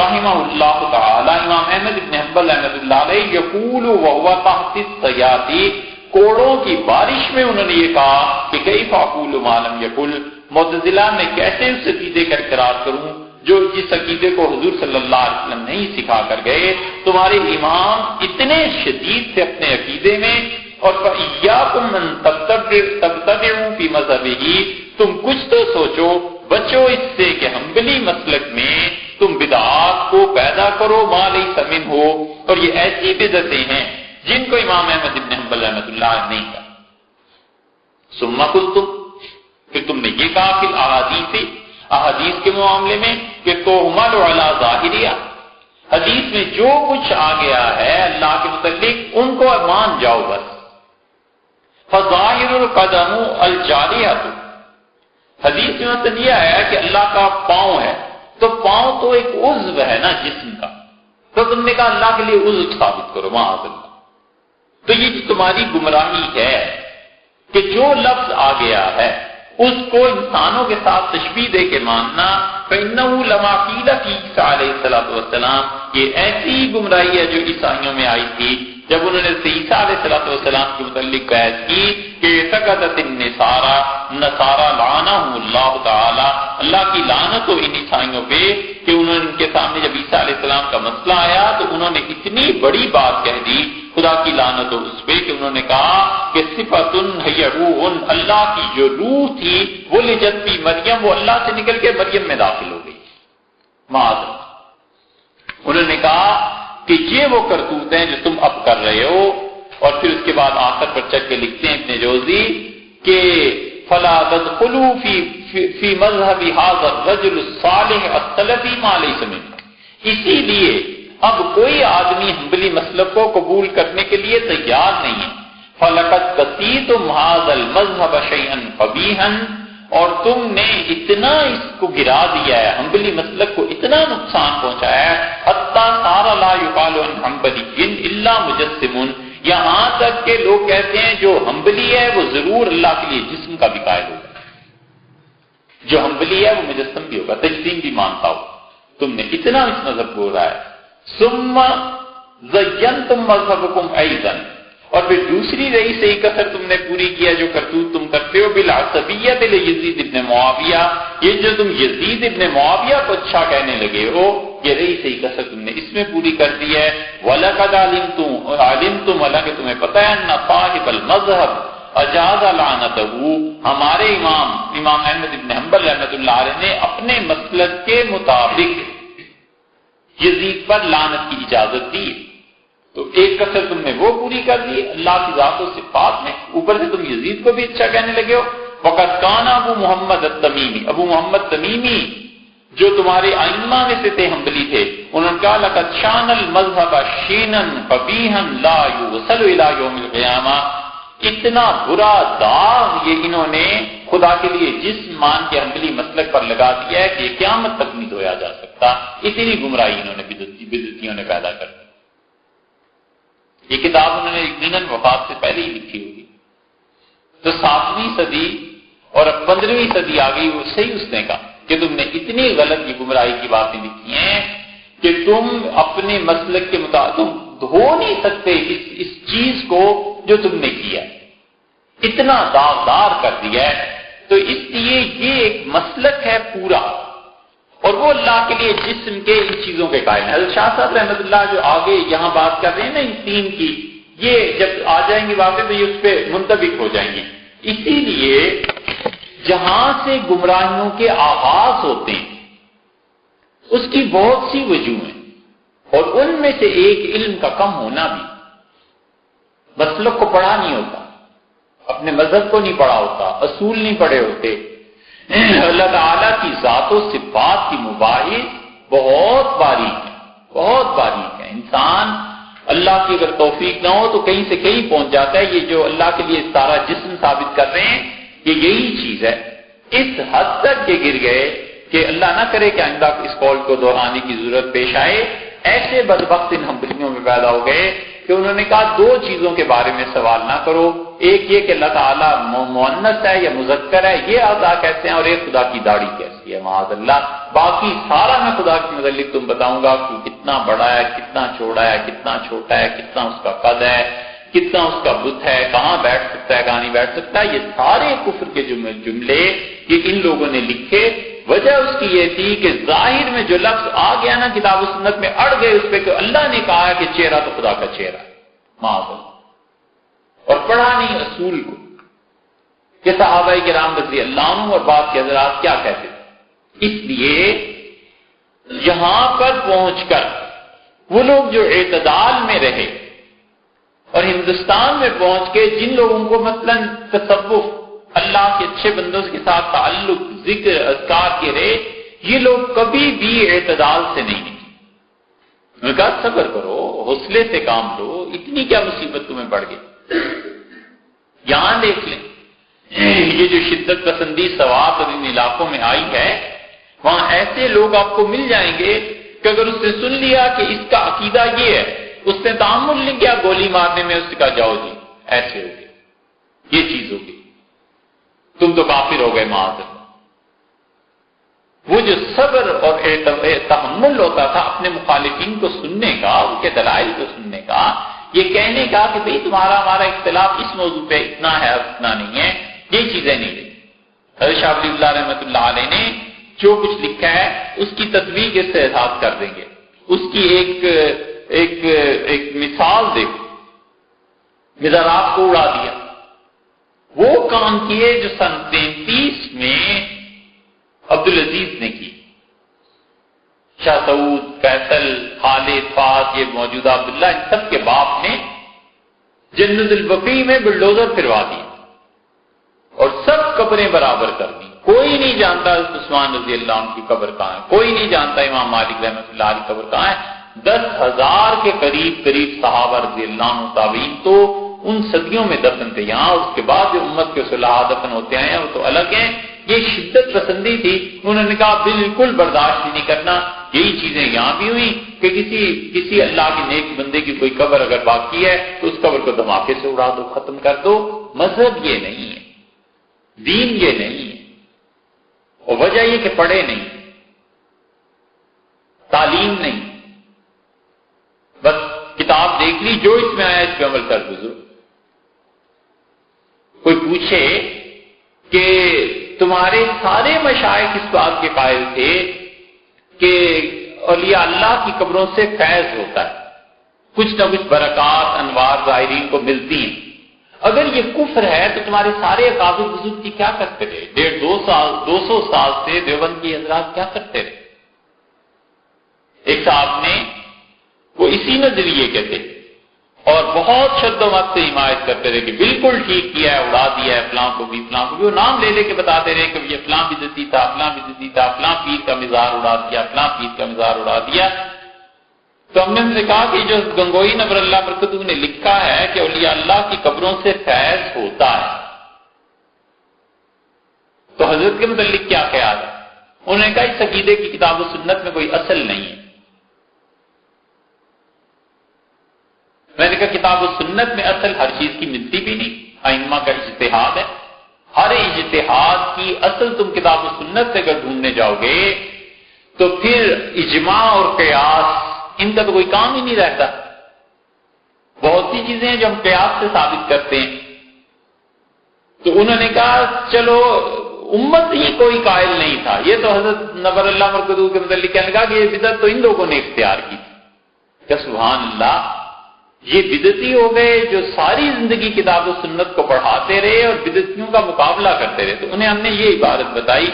رحمہ اللہ تعالی، امام احمد بن حنبل رحمۃ اللہ علیہ، یقول وهو تحت السیاط، کوڑوں کی بارش میں انہوں نے یہ کہا کہ کیف اقول ما لم یقل، معتزلہ میں کیسے اس عقیدے کا اقرار کروں جو جس عقیدے کو حضور صلی اللہ علیہ وسلم نہیں سکھا کر گئے۔ تمہارے امام اتنے شدید تھے اپنے عقیدے میں، اور فَإِيَّاكُمْ مَن تَبْتَدِعُوا فِي مَذْهَبِهِ، تم کچھ تو سوچو، بچو اس سے کہ حنبلی مسلک میں تم بدعات کو پیدا کرو ما لیس منہ، اور یہ ایسی بدعتیں ہیں جن کو امام احمد بن حنبل رحمۃ اللہ نہیں کہا۔ ثم قلتم، پھر تم نے یہ کہا کہ احادیث کے معاملے میں کہ تحمل علی ظاہریہ، حدیث میں جو کچھ آ گیا ہے اللہ کے متعلق ان کو مان جاؤ بس۔ فظاہر القدم الجاریہ، حدیث میں مطلب یہ ہے کہ اللہ کا پاؤں ہے، تو پاؤں تو ایک عضو ہے نا جسم کا، تو تم نے کہا اللہ کے لیے عضو ثابت کرو معاذ اللہ۔ تو یہ جو تمہاری گمراہی ہے کہ جو لفظ آ گیا ہے اس کو انسانوں کے ساتھ تشبیہ دے کے ماننا، فَإِنَّهُ لَمَا قِيلَ فِي عِيسَىٰ علیہ السلام، یہ ایسی گمراہی ہے جو عیسائیوں میں آئی تھی جب انہوں نے عیسیٰ علیہ السلام کے متعلق بحث کی کہ اعتقدت النصارى لعنهم اللہ تعالی، اللہ کی لعنت ہو ان عیسائیوں پہ کہ انہوں نے ان کے سامنے جب عیسیٰ علیہ السلام کا مسئلہ آیا تو انہوں نے اتنی بڑی بات کہہ دی، خدا کی لعنت ہو اس پہ، کہ انہوں نے کہا کہ صفۃ ہی روح، اللہ کی جو روح تھی وہ لجت بھی مریم، وہ اللہ سے نکل کے مریم میں داخل ہو گئی معاذ اللہ۔ انہوں نے کہا کہ یہ وہ کرتوت ہیں جو تم اب کر رہے ہو، اور پھر اس کے بعد آخر پر چک کے لکھتے ہیں ابن جوزی کہ فلا تدخلوا فی مذہب هذا الرجل الصالح السلفی ما لیس منہ، اسی لیے اب کوئی آدمی حنبلی مسلک کو قبول کرنے کے لیے تیار نہیں ہے۔ فَلَقَدْ قَسِيتُمْ هَذَا الْمَذْهَبَ شَيْئًا قَبِيحًا، اور تم نے اتنا اس کو گرا دیا ہے، حنبلی مسلک کو اتنا نقصان پہنچایا ہے، حَتَّى صَارَ لَا يُقَالُ عَنْ حَنبَلِيٍّ إِلَّا مُجَسِّمٌ، یہاں تک کہ لوگ کہتے ہیں جو حنبلی ہے وہ ضرور اللہ کے لیے جسم کا بھی قائل ہوگا، جو حنبلی ہے وہ مجسم بھی ہوگا، تجسیم بھی مانتا ہو. تم نے اتنا اس مذہب کو ہو رہا ہے. ثُمَّ زَيَّنْتُمْ مَذْهَبَكُمْ أَيْضًا، اور پھر دوسری رئی سے ہی کثر تم نے پوری کیا جو کرتوت تم کرتے ہو، بالعصبیت لیزید ابن معاویہ، یہ جو تم یزید ابن معاویہ کو اچھا کہنے لگے ہو، یہ رئی سے ہی کثر تم نے اس میں پوری کر دی ہے. وَلَقَدْ عَلِمْتُمْ، حالانکہ تمہیں پتہ ہے، أَنَّ صَاحِبَ الْمَذْهَبِ اجاز لعنتہ، ہمارے امام احمد ابن حنبل رحمۃ اللہ علیہ نے اپنے مسلک کے مطابق یزید پر لعنت کی اجازت دی. تو ایک کثر تم نے وہ پوری کر دی اللہ کی ذات و صفات میں، اوپر سے تم یزید کو بھی اچھا کہنے لگے ہو. وقد کان ابو محمد التمیمی، ابو محمد تمیمی جو تمہارے ائمہ میں سے تھے، حنبلی تھے، انہوں نے کہا لقد شان المذهب شینا قبیحا لا یوصل الى یوم القیامہ، اتنا برا داغ یہ انہوں نے خدا کے لیے جسم مان کے حنبلی مسلک پر لگا دیا ہے کہ قیامت تک نہیں دھویا جا سکتا. اتنی گمراہی انہوں نے بدعتیوں نے پیدا کر دی. یہ کتاب انہوں نے یقیناً وفات سے پہلے ہی لکھی ہوگی. تو 7ویں صدی اور اب 15ویں صدی آ گئی، وہ صحیح اس نے کہا کہ تم نے اتنی غلط یہ گمراہی کی باتیں لکھی ہیں کہ تم اپنے مسلک کے مطابق تم دھو نہیں سکتے اس چیز کو جو تم نے کیا، اتنا داغدار کر دیا ہے. تو اس لیے یہ ایک مسلک ہے پورا، اور وہ اللہ کے لیے جسم کے ان چیزوں کے قائل ہیں. حضرت شاہ صاحب رحمۃ اللہ جو آگے یہاں بات کر رہے ہیں نا ان 3 کی، یہ جب آ جائیں گی واقع تو یہ اس پہ منطبق ہو جائیں گی. اسی لیے جہاں سے گمراہیوں کے آغاز ہوتے ہیں اس کی بہت سی وجوہ ہیں، اور ان میں سے ایک علم کا کم ہونا بھی. مسلک کو پڑھا نہیں ہوتا، اپنے مذہب کو نہیں پڑھا ہوتا، اصول نہیں پڑھے ہوتے. اللہ تعالیٰ کی ذات و صفات کی مباحث بہت باریک ہے، بہت باریک ہے. انسان اللہ کی اگر توفیق نہ ہو تو کہیں سے کہیں پہنچ جاتا ہے. یہ جو اللہ کے لیے سارا جسم ثابت کر رہے ہیں یہ یہی چیز ہے. اس حد تک یہ گر گئے کہ اللہ نہ کرے کہ آئندہ اس قول کو دہرانے کی ضرورت پیش آئے. ایسے بدبخت ان حنبلیوں میں پیدا ہو گئے کہ انہوں نے کہا 2 چیزوں کے بارے میں سوال نہ کرو، ایک یہ کہ اللہ تعالیٰ مؤنث ہے یا مذکر ہے، یہ اعضاء کیسے ہیں، اور ایک خدا کی داڑھی کیسی ہے معاذ اللہ. باقی سارا میں خدا کے متعلق تم بتاؤں گا کہ کتنا بڑا ہے، کتنا چوڑا ہے، کتنا چھوٹا ہے، کتنا اس کا قد ہے، کتنا اس کا بت ہے، کہاں بیٹھ سکتا ہے، کہاں نہیں بیٹھ سکتا. یہ سارے کفر کے جملے یہ ان لوگوں نے لکھے. وجہ اس کی یہ تھی کہ ظاہر میں جو لفظ آ گیا نا کتاب و سنت میں اڑ گئے اس پہ کہ اللہ نے کہا ہے کہ چہرہ تو خدا کا چہرہ ہے معاذ اللہ، اور پڑھا نہیں اصول کو کہ صحابہ کرام رضی اللہ عنہ اور بعد کے حضرات کیا کہتے تھے. اس لیے یہاں پر پہنچ کر وہ لوگ جو اعتدال میں رہے اور ہندوستان میں پہنچ کے جن لوگوں کو مثلا تصوف اللہ کے اچھے بندوں کے ساتھ تعلق ذکر اذکار کے رہے، یہ لوگ کبھی بھی اعتدال سے نہیں نکلے. میں نے کہا صبر کرو، حوصلے سے کام لو، اتنی کیا مصیبت تمہیں بڑھ گئی. یہاں دیکھ لیں یہ جو شدت پسندی سوات اور ان علاقوں میں آئی ہے، وہاں ایسے لوگ آپ کو مل جائیں گے کہ اگر اس نے سن لیا کہ اس کا عقیدہ یہ ہے، اس نے تعامل نہیں کیا گولی مارنے میں، اس نے کہا جاؤ جی ایسے ہو گئے، یہ چیز ہوگی، تم تو کافر ہو گئے معاذ اللہ. وہ جو صبر اور تحمل ہوتا تھا اپنے مخالفین کو سننے کا، ان کے دلائل کو سننے کا، یہ کہنے کا کہ بھئی تمہارا ہمارا اختلاف اس موضوع پہ اتنا ہے اتنا نہیں ہے، یہ چیزیں نہیں رہی. حضرت شاہ ولی اللہ رحمۃ اللہ علیہ نے جو کچھ لکھا ہے اس کی تطبیق اس سے احساس کر دیں گے. اس کی ایک مثال دیکھو، مزارات کو اڑا دیا. وہ کام کیے جو سن 33 میں عبدالعزیز نے کی. شاہ سعود، فیصل، خالد، فاض، یہ موجودہ عبداللہ، ان سب کے باپ نے جنت البقیع میں بلڈوزر پھروا دی اور سب قبریں برابر کر دی. کوئی نہیں جانتا عثمان رضی اللہ عنہ کی قبر کہاں ہے، کوئی نہیں جانتا امام مالک رحمۃ اللہ علیہ کی قبر کہاں ہے. 10,000 کے قریب صحابہ رضی اللہ عنہ تابعین تو ان صدیوں میں دفن تھے. یہاں اس کے بعد جو امت کے صلحاء دفن ہوتے ہیں وہ تو الگ ہیں. یہ شدت پسندی تھی. انہوں نے کہا بالکل برداشت نہیں کرنا. یہی چیزیں یہاں بھی ہوئی کہ کسی اللہ کے نیک بندے کی کوئی قبر اگر باقی ہے تو اس قبر کو دھماکے سے اڑا دو, ختم کر دو. مذہب یہ نہیں ہے, دین یہ نہیں ہے. اور وجہ یہ کہ پڑھے نہیں, تعلیم نہیں, بس کتاب دیکھ لی, جو اس میں آیا اس پہ عمل کر گزرو. کوئی پوچھے کہ تمہارے سارے مشائخ اس بات کے قائل تھے کہ اولیاء اللہ کی قبروں سے فیض ہوتا ہے, کچھ نہ کچھ برکات انوار ظاہرین کو ملتی ہیں. اگر یہ کفر ہے تو تمہارے سارے اکابر بزرگ کی کیا کرتے رہے؟ 150-200 سال سے دیوبند کی حضرات کیا کرتے رہے؟ ایک صاحب نے وہ اسی نظریے کے تھے اور بہت شد و مت سے حمایت کرتے رہے کہ بالکل ٹھیک کیا ہے, اڑا دیا ہے فلاں کو بھی, فلاں کو بھی. وہ نام لے کے بتاتے رہے کہ یہ فلاں بدعتی تھا, فلاں بدعتی تھا, فلاں پیر کا مزار اڑا دیا, فلاں پیر کا مزار اڑا دیا. تو ہم نے ان سے کہا کہ جو گنگوئی نور اللہ برکتہ نے لکھا ہے کہ اولیاء اللہ کی قبروں سے فیض ہوتا ہے, تو حضرت کے متعلق کیا خیال ہے؟ انہوں نے کہا اس عقیدے کی کتاب و سنت میں کوئی اصل نہیں ہے. میں نے کہا کتاب و سنت میں اصل ہر چیز کی ملتی بھی نہیں, ائمہ کا اجتہاد ہے. ہر اجتہاد کی اصل تم کتاب و سنت سے اگر ڈھونڈنے جاؤ گے تو پھر اجماع اور قیاس ان کا تو کوئی کام ہی نہیں رہتا. بہت سی چیزیں ہیں جو ہم قیاس سے ثابت کرتے ہیں. تو انہوں نے کہا چلو امت ہی کوئی قائل نہیں تھا. یہ تو حضرت نور اللہ مرکزو کے متعلق کہنے لگا کہ یہ بدعت تو ان لوگوں نے اختیار کی تھی. کہ سبحان اللہ, یہ بدعتی ہو گئے جو ساری زندگی کتاب و سنت کو پڑھاتے رہے اور بدعتیوں کا مقابلہ کرتے رہے. تو انہیں ہم نے یہ عبارت بتائی.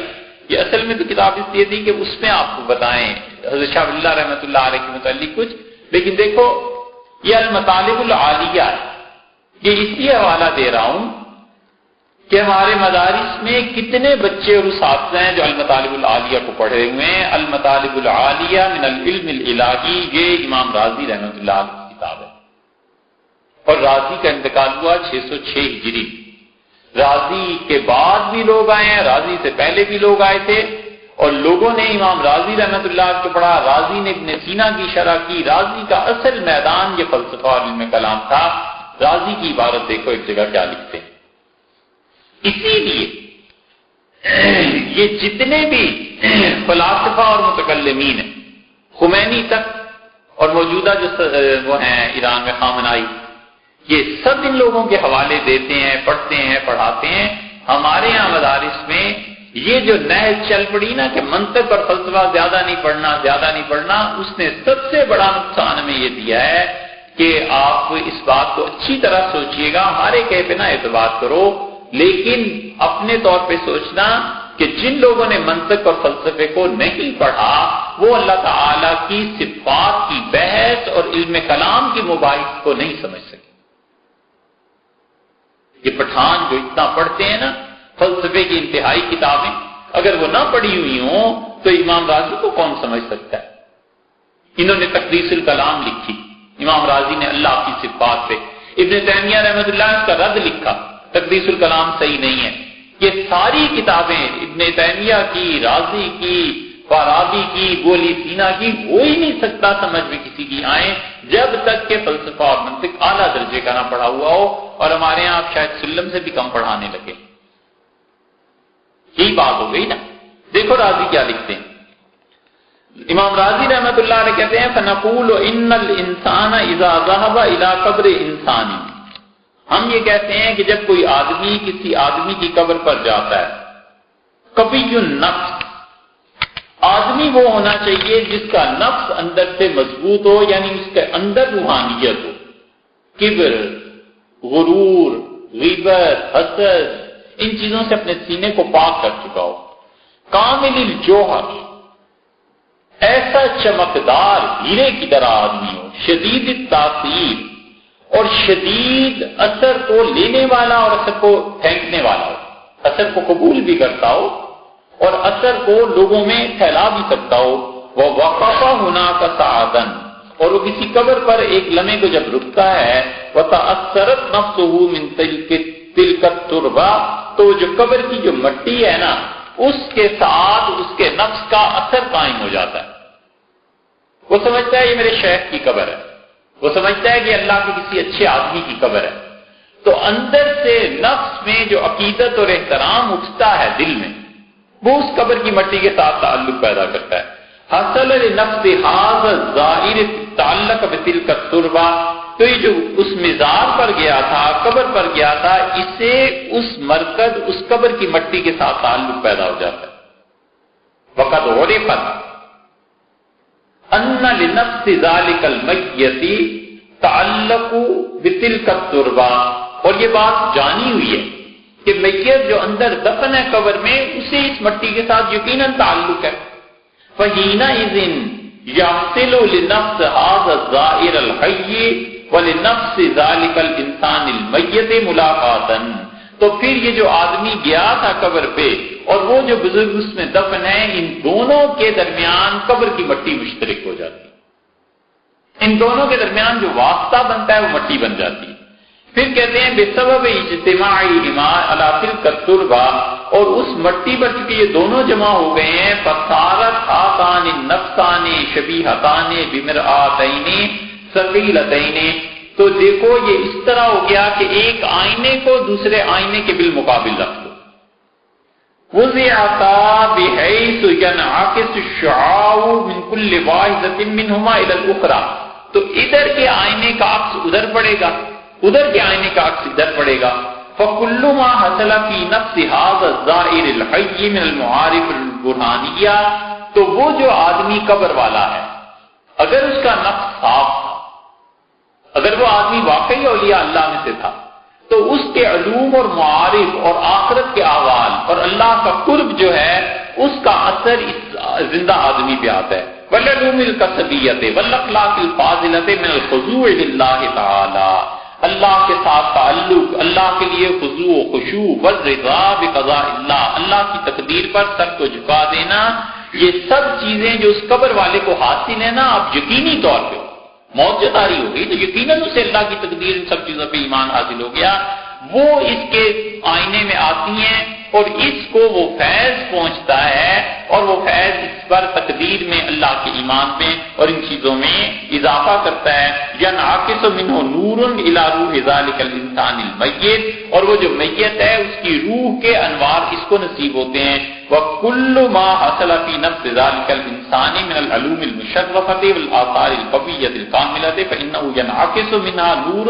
یہ اصل میں تو کتاب اس لیے تھی کہ اس میں آپ کو بتائیں حضرت شاہ ولی اللہ رحمۃ اللہ علیہ کے متعلق کچھ. لیکن دیکھو یہ المطالب العالیہ ہے, یہ اس لیے حوالہ دے رہا ہوں کہ ہمارے مدارس میں کتنے بچے اور اساتذہ ہیں جو المطالب العالیہ کو پڑھے ہوئے ہیں. المطالب العالیہ من العلم الالہی, یہ امام رازی رحمۃ اللہ علیہ کی کتاب ہے. اور رازی کا انتقال ہوا 606 ہجری. رازی کے بعد بھی لوگ آئے ہیں, رازی سے پہلے بھی لوگ آئے تھے, اور لوگوں نے امام رازی رحمۃ اللہ کو پڑھا. رازی نے ابن سینا کی شرح کی. رازی کا اصل میدان یہ فلسفہ اور علم کلام تھا. رازی کی عبارت دیکھو ایک جگہ کیا لکھتے ہیں. اسی لیے یہ جتنے بھی فلاسفہ اور متکلمین ہیں, خمینی تک اور موجودہ جو وہ ہیں ایران میں خامنائی, یہ سب ان لوگوں کے حوالے دیتے ہیں, پڑھتے ہیں, پڑھاتے ہیں. ہمارے یہاں مدارس میں یہ جو نہج چل پڑی نا کہ منطق اور فلسفہ زیادہ نہیں پڑھنا, اس نے سب سے بڑا نقصان ہمیں یہ دیا ہے کہ آپ اس بات کو اچھی طرح سوچئے گا. ہمارے کہے پہ نہ اعتبار کرو, لیکن اپنے طور پہ سوچنا کہ جن لوگوں نے منطق اور فلسفے کو نہیں پڑھا وہ اللہ تعالی کی صفات کی بحث اور علم کلام کی مباحث کو نہیں سمجھ سکے. یہ پٹھان جو اتنا پڑھتے ہیں نا فلسفے کی انتہائی کتابیں, اگر وہ نہ پڑھی ہوئی ہوں تو امام راضی کو کون سمجھ سکتا ہے؟ انہوں نے تقدیس الکلام لکھی, امام راضی نے اللہ کی صفات پہ. ابن تیمیہ رحمۃ اللہ اس کا رد لکھا, تقدیس الکلام صحیح نہیں ہے. یہ ساری کتابیں ابن تیمیہ کی, راضی کی, فارابی کی, بولی سینا کی, ہو ہی نہیں سکتا سمجھ میں کسی کی آئیں جب تک کہ فلسفہ اور منطق اعلیٰ درجے کا نہ پڑھا ہوا ہو. اور ہمارے یہاں آپ شاید سلم سے بھی کم پڑھانے لگے. یہی بات ہو گئی نا. دیکھو راضی کیا لکھتے ہیں. امام راضی رحمۃ اللہ علیہ کہتے ہیں فنقول ان الانسان اذا ذهب الى قبر انسان, ہم یہ کہتے ہیں کہ جب کوئی آدمی کسی آدمی کی قبر پر جاتا ہے, قوی النفس, آدمی وہ ہونا چاہیے جس کا نفس اندر سے مضبوط ہو, یعنی اس کے اندر روحانیت ہو, کبر, غرور, غیبت, حسد, ان چیزوں سے اپنے سینے کو پاک کر چکا ہو. کامل الجوہر, ایسا چمکدار ہیرے کی طرح آدمی ہو. شدید التاثیر, اور شدید اثر کو لینے والا اور اثر کو پھینکنے والا ہو. اثر کو قبول بھی کرتا ہو اور اثر کو لوگوں میں پھیلا بھی سکتا ہو. وہ وقفہ ہونا کا سعادن, اور وہ کسی قبر پر ایک لمحے کو جب رکتا ہے وَتَأَثَّرَتْ نَفْسُهُ مِنْ تِلْكَ التُّرْبَةِ، تو جو قبر کی جو مٹی ہے نا اس کے ساتھ اس کے نفس کا اثر قائم ہو جاتا ہے. وہ سمجھتا ہے یہ میرے شیخ کی قبر ہے، وہ سمجھتا ہے کہ اللہ کے کسی اچھے آدمی کی قبر ہے. تو اندر سے نفس میں جو عقیدت اور احترام اٹھتا ہے دل میں، وہ اس قبر کی مٹی کے ساتھ تعلق پیدا کرتا ہے. حصل لنفس هذا الزائر تعلق بتلك التربة، تو یہ جو اس مزار پر گیا تھا، قبر پر گیا تھا، اسے اس مرکز اس قبر کی مٹی کے ساتھ تعلق پیدا ہو جاتا ہے. وقد عرفت ان لنفس ذلك المیت تعلق بتلك التربة، اور یہ بات جانی ہوئی ہے کہ میت جو اندر دفن ہے قبر میں، اسے اس مٹی کے ساتھ یقیناً تعلق ہے. فَحِينَئِذٍ يَحْصِلُ لِنَفْسِ هَذَا الزَّائِرِ الْحَيِّ وَلِنَفْسِ ذَلِكَ الْإِنسَانِ الْمَيِّتِ مُلَاقَاتًا، تو پھر یہ جو آدمی گیا تھا قبر پہ اور وہ جو بزرگ اس میں دفن ہے، ان دونوں کے درمیان قبر کی مٹی مشترک ہو جاتی ہے. ان دونوں کے درمیان جو واسطہ بنتا ہے وہ مٹی بن جاتی ہے. پھر کہتے ہیں بسبب اجتماعہما علی تلک التربہ، اور اس مٹی پر چونکہ یہ دونوں جمع ہو گئے ہیں، فصارت ہاتان النفسان شبیہتان بمرآتین ثقیلتین، تو دیکھو یہ اس طرح ہو گیا کہ ایک آئینے کو دوسرے آئینے کے بالمقابل رکھ دو. وضعتا بحیث ینعکس الشعاع من کل واحدۃ منہما الی الاخری، تو ادھر کے آئینے کا عکس ادھر پڑے گا، ادھر کے آئینے کا عکس ادھر پڑے گا. فَكُلُّ مَا حَصَلَ فِي نَفْسِ هَذَا الزَّائِرِ الْحَيِّ مِنَ الْمَعَارِفِ الْبُرْهَانِيَّةِ، تو وہ جو آدمی قبر والا ہے، اگر اس کا نفس صاف تھا، اگر وہ آدمی واقعی اولیاء اللہ میں سے تھا، تو اس کے علوم اور معارف اور آخرت کے احوال اور اللہ کا قرب جو ہے اس کا اثر اس زندہ آدمی پہ آتا ہے. وَالْعُلُومِ الْكَسْبِيَّةِ وَالْأَخْلَاقِ الْفَاضِلَةِ مِنَ الْخُضُوعِ لِلَّهِ تَعَالَى، اللہ کے ساتھ تعلق، اللہ کے لیے خضوع و خشوع، والرضا بقضاء اللہ، اللہ کی تقدیر پر سر کو جھکا دینا، یہ سب چیزیں جو اس قبر والے کو حاصل ہے نا، اب یقینی طور پہ موت جو طاری ہو گئی تو یقیناً اسے اللہ کی تقدیر ان سب چیزوں پہ ایمان حاصل ہو گیا، وہ اس کے آئینے میں آتی ہیں اور اس کو وہ فیض پہنچتا ہے، اور وہ فیض اس پر تقدیر میں اللہ کے ایمان میں اور ان چیزوں میں اضافہ کرتا ہے. ینعکس منہ نور الی روح ذلک الانسان المیت، اور وہ جو میت ہے اس کی روح کے انوار اس کو نصیب ہوتے ہیں. وَكُلُّ مَا حَصَلَ فِي نَفْسِ ذَلِكَ الْإِنسَانِ مِنَ الْعُلُومِ الْمُشَرَّفَةِ وَالْآثَارِ الْقَوِيَّةِ الْكَامِلَةِ فَإِنَّهُ يَنْعَكِسُ مِنْهَا نُورٌ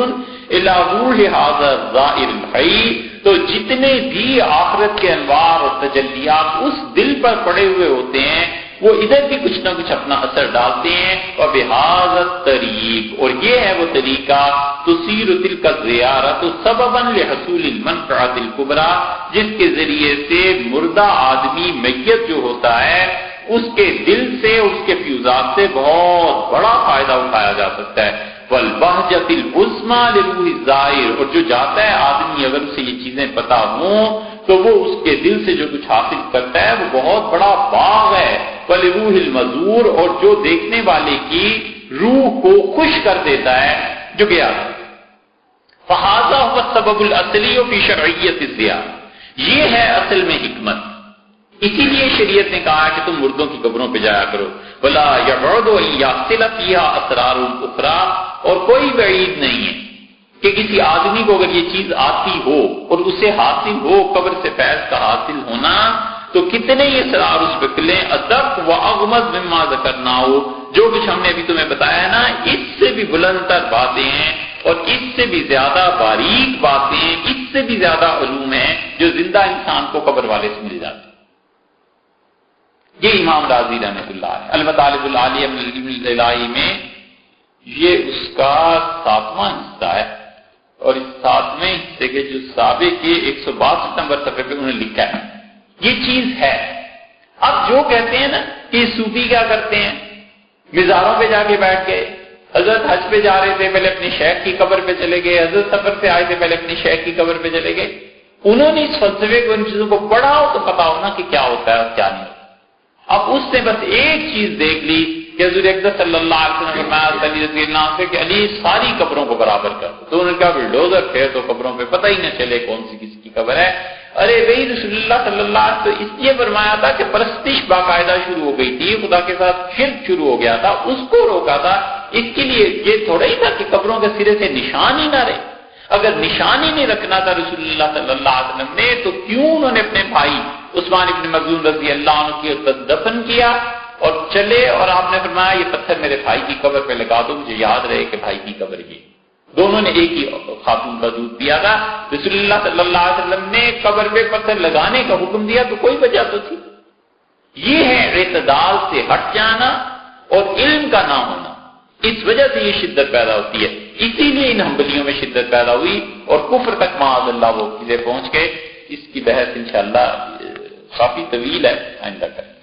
إِلَى رُوحِ هَذَا الزَّائِرِ الْحَيِّ، تو جتنے بھی آخرت کے انوار اور تجلیات اس دل پر پڑے ہوئے ہوتے ہیں وہ ادھر بھی کچھ نہ کچھ اپنا اثر ڈالتے ہیں. وَبِهَذَا الطَّرِيقِ، اور یہ ہے وہ طریقہ تُصِيرُ تِلْكَ الزِّيَارَةُ سَبَبًا لِحُصُولِ الْمَنْفَعَةِ الْكُبْرَى، جس کے ذریعے سے مردہ آدمی میت جو ہوتا ہے اس کے دل سے، اس کے فیوزات سے بہت بڑا فائدہ اٹھایا جا سکتا ہے. وَالْبَهْجَةِ الْعُظْمَى لِرُوحِ الزَّائِرِ، اور جو جاتا ہے آدمی اگر اسے یہ چیزیں پتہ ہوں تو وہ اس کے دل سے جو کچھ حاصل کرتا ہے وہ بہت بڑا باغ ہے. وَلِرُوحِ الْمَزُورِ، اور جو دیکھنے والے کی روح کو خوش کر دیتا ہے جو گیا. فَهَذَا هُوَ السَّبَبُ الْأَصْلِيُّ فِي شَرْعِيَّةِ الزِّيَارَةِ، یہ ہے اصل میں حکمت. اسی لیے شریعت نے کہا کہ تم مردوں کی قبروں پہ جایا کرو. وَلَا يَبْعُدُ أَن يَحْصِلَ فِيهَا أَسْرَارٌ أُخْرَى، اور کوئی بعید نہیں ہے کہ کسی آدمی کو اگر یہ چیز آتی ہو اور اسے حاصل ہو قبر سے فیض کا حاصل ہونا، تو کتنے یہ اسرار اس پہ کھلیں. ادق و اغمض مما ذکرنا ہو، جو کچھ ہم نے ابھی تمہیں بتایا ہے نا، اس سے بھی بلند تر باتیں ہیں اور اس سے بھی زیادہ باریک باتیں، اس سے بھی زیادہ علوم ہیں جو زندہ انسان کو قبر والے سے مل جاتے ہیں. یہ امام راضی رحمۃ اللہ علیہ المطالب العالیہ من العلم الالہی میں یہ اس کا 7واں حصہ ہے، اور اس 7ویں حصے کے جو سابق کے 162 نمبر صفحے پہ انہوں نے لکھا ہے یہ چیز ہے. اب جو کہتے ہیں نا کہ صوفی کیا کرتے ہیں، مزاروں پہ جا کے بیٹھ گئے، حضرت حج پہ جا رہے تھے پہلے اپنی شیخ کی قبر پہ چلے گئے، حضرت سفر سے آئے تھے پہلے اپنی شیخ کی قبر پہ چلے گئے. انہوں نے اس فلسفے کو، ان چیزوں کو پڑھا ہو تو پتا ہونا کہ کیا ہوتا ہے اور کیا نہیں ہوتا. اب اس نے بس ایک چیز دیکھ لی کہ حضور اقدس صلی اللہ علیہ وسلم نے فرمایا علی رضی اللہ عنہ سے کہ علی ساری قبروں کو برابر کر دو. تو انہوں نے کہا بلڈوزر پھر تو قبروں پہ پتہ ہی نہ چلے کون سی کس کی قبر ہے. ارے بھائی رسول اللہ صلی اللہ علیہ وسلم اس لیے فرمایا تھا کہ پرستش باقاعدہ شروع ہو گئی تھی, خدا کے ساتھ شرک شروع ہو گیا تھا, اس کو روکا تھا. اس کے لیے یہ تھوڑا ہی تھا کہ قبروں کے سرے سے نشان ہی نہ رہے. اگر نشان ہی نہیں رکھنا تھا رسول اللہ صلی اللہ علیہ وسلم نے تو کیوں انہوں نے اپنے بھائی عثمان ابن مظعون رضی اللہ عنہ کی دفن کیا اور چلے اور آپ نے فرمایا یہ پتھر میرے بھائی کی قبر پہ لگا دو, مجھے یاد رہے کہ بھائی کی قبر یہ. دونوں نے ایک ہی خاتون کا دودھ پیا تھا. رسول اللہ صلی اللہ علیہ وسلم نے قبر پہ پتھر لگانے کا حکم دیا تو کوئی وجہ تو تھی. یہ ہے اعتدال سے ہٹ جانا اور علم کا نہ ہونا. اس وجہ سے یہ شدت پیدا ہوتی ہے. اسی لیے ان حنبلیوں میں شدت پیدا ہوئی اور کفر تک معاذ اللہ وہ چیزیں پہنچ گئے. اس کی بحث انشاءاللہ کافی طویل ہے, آئندہ کریں.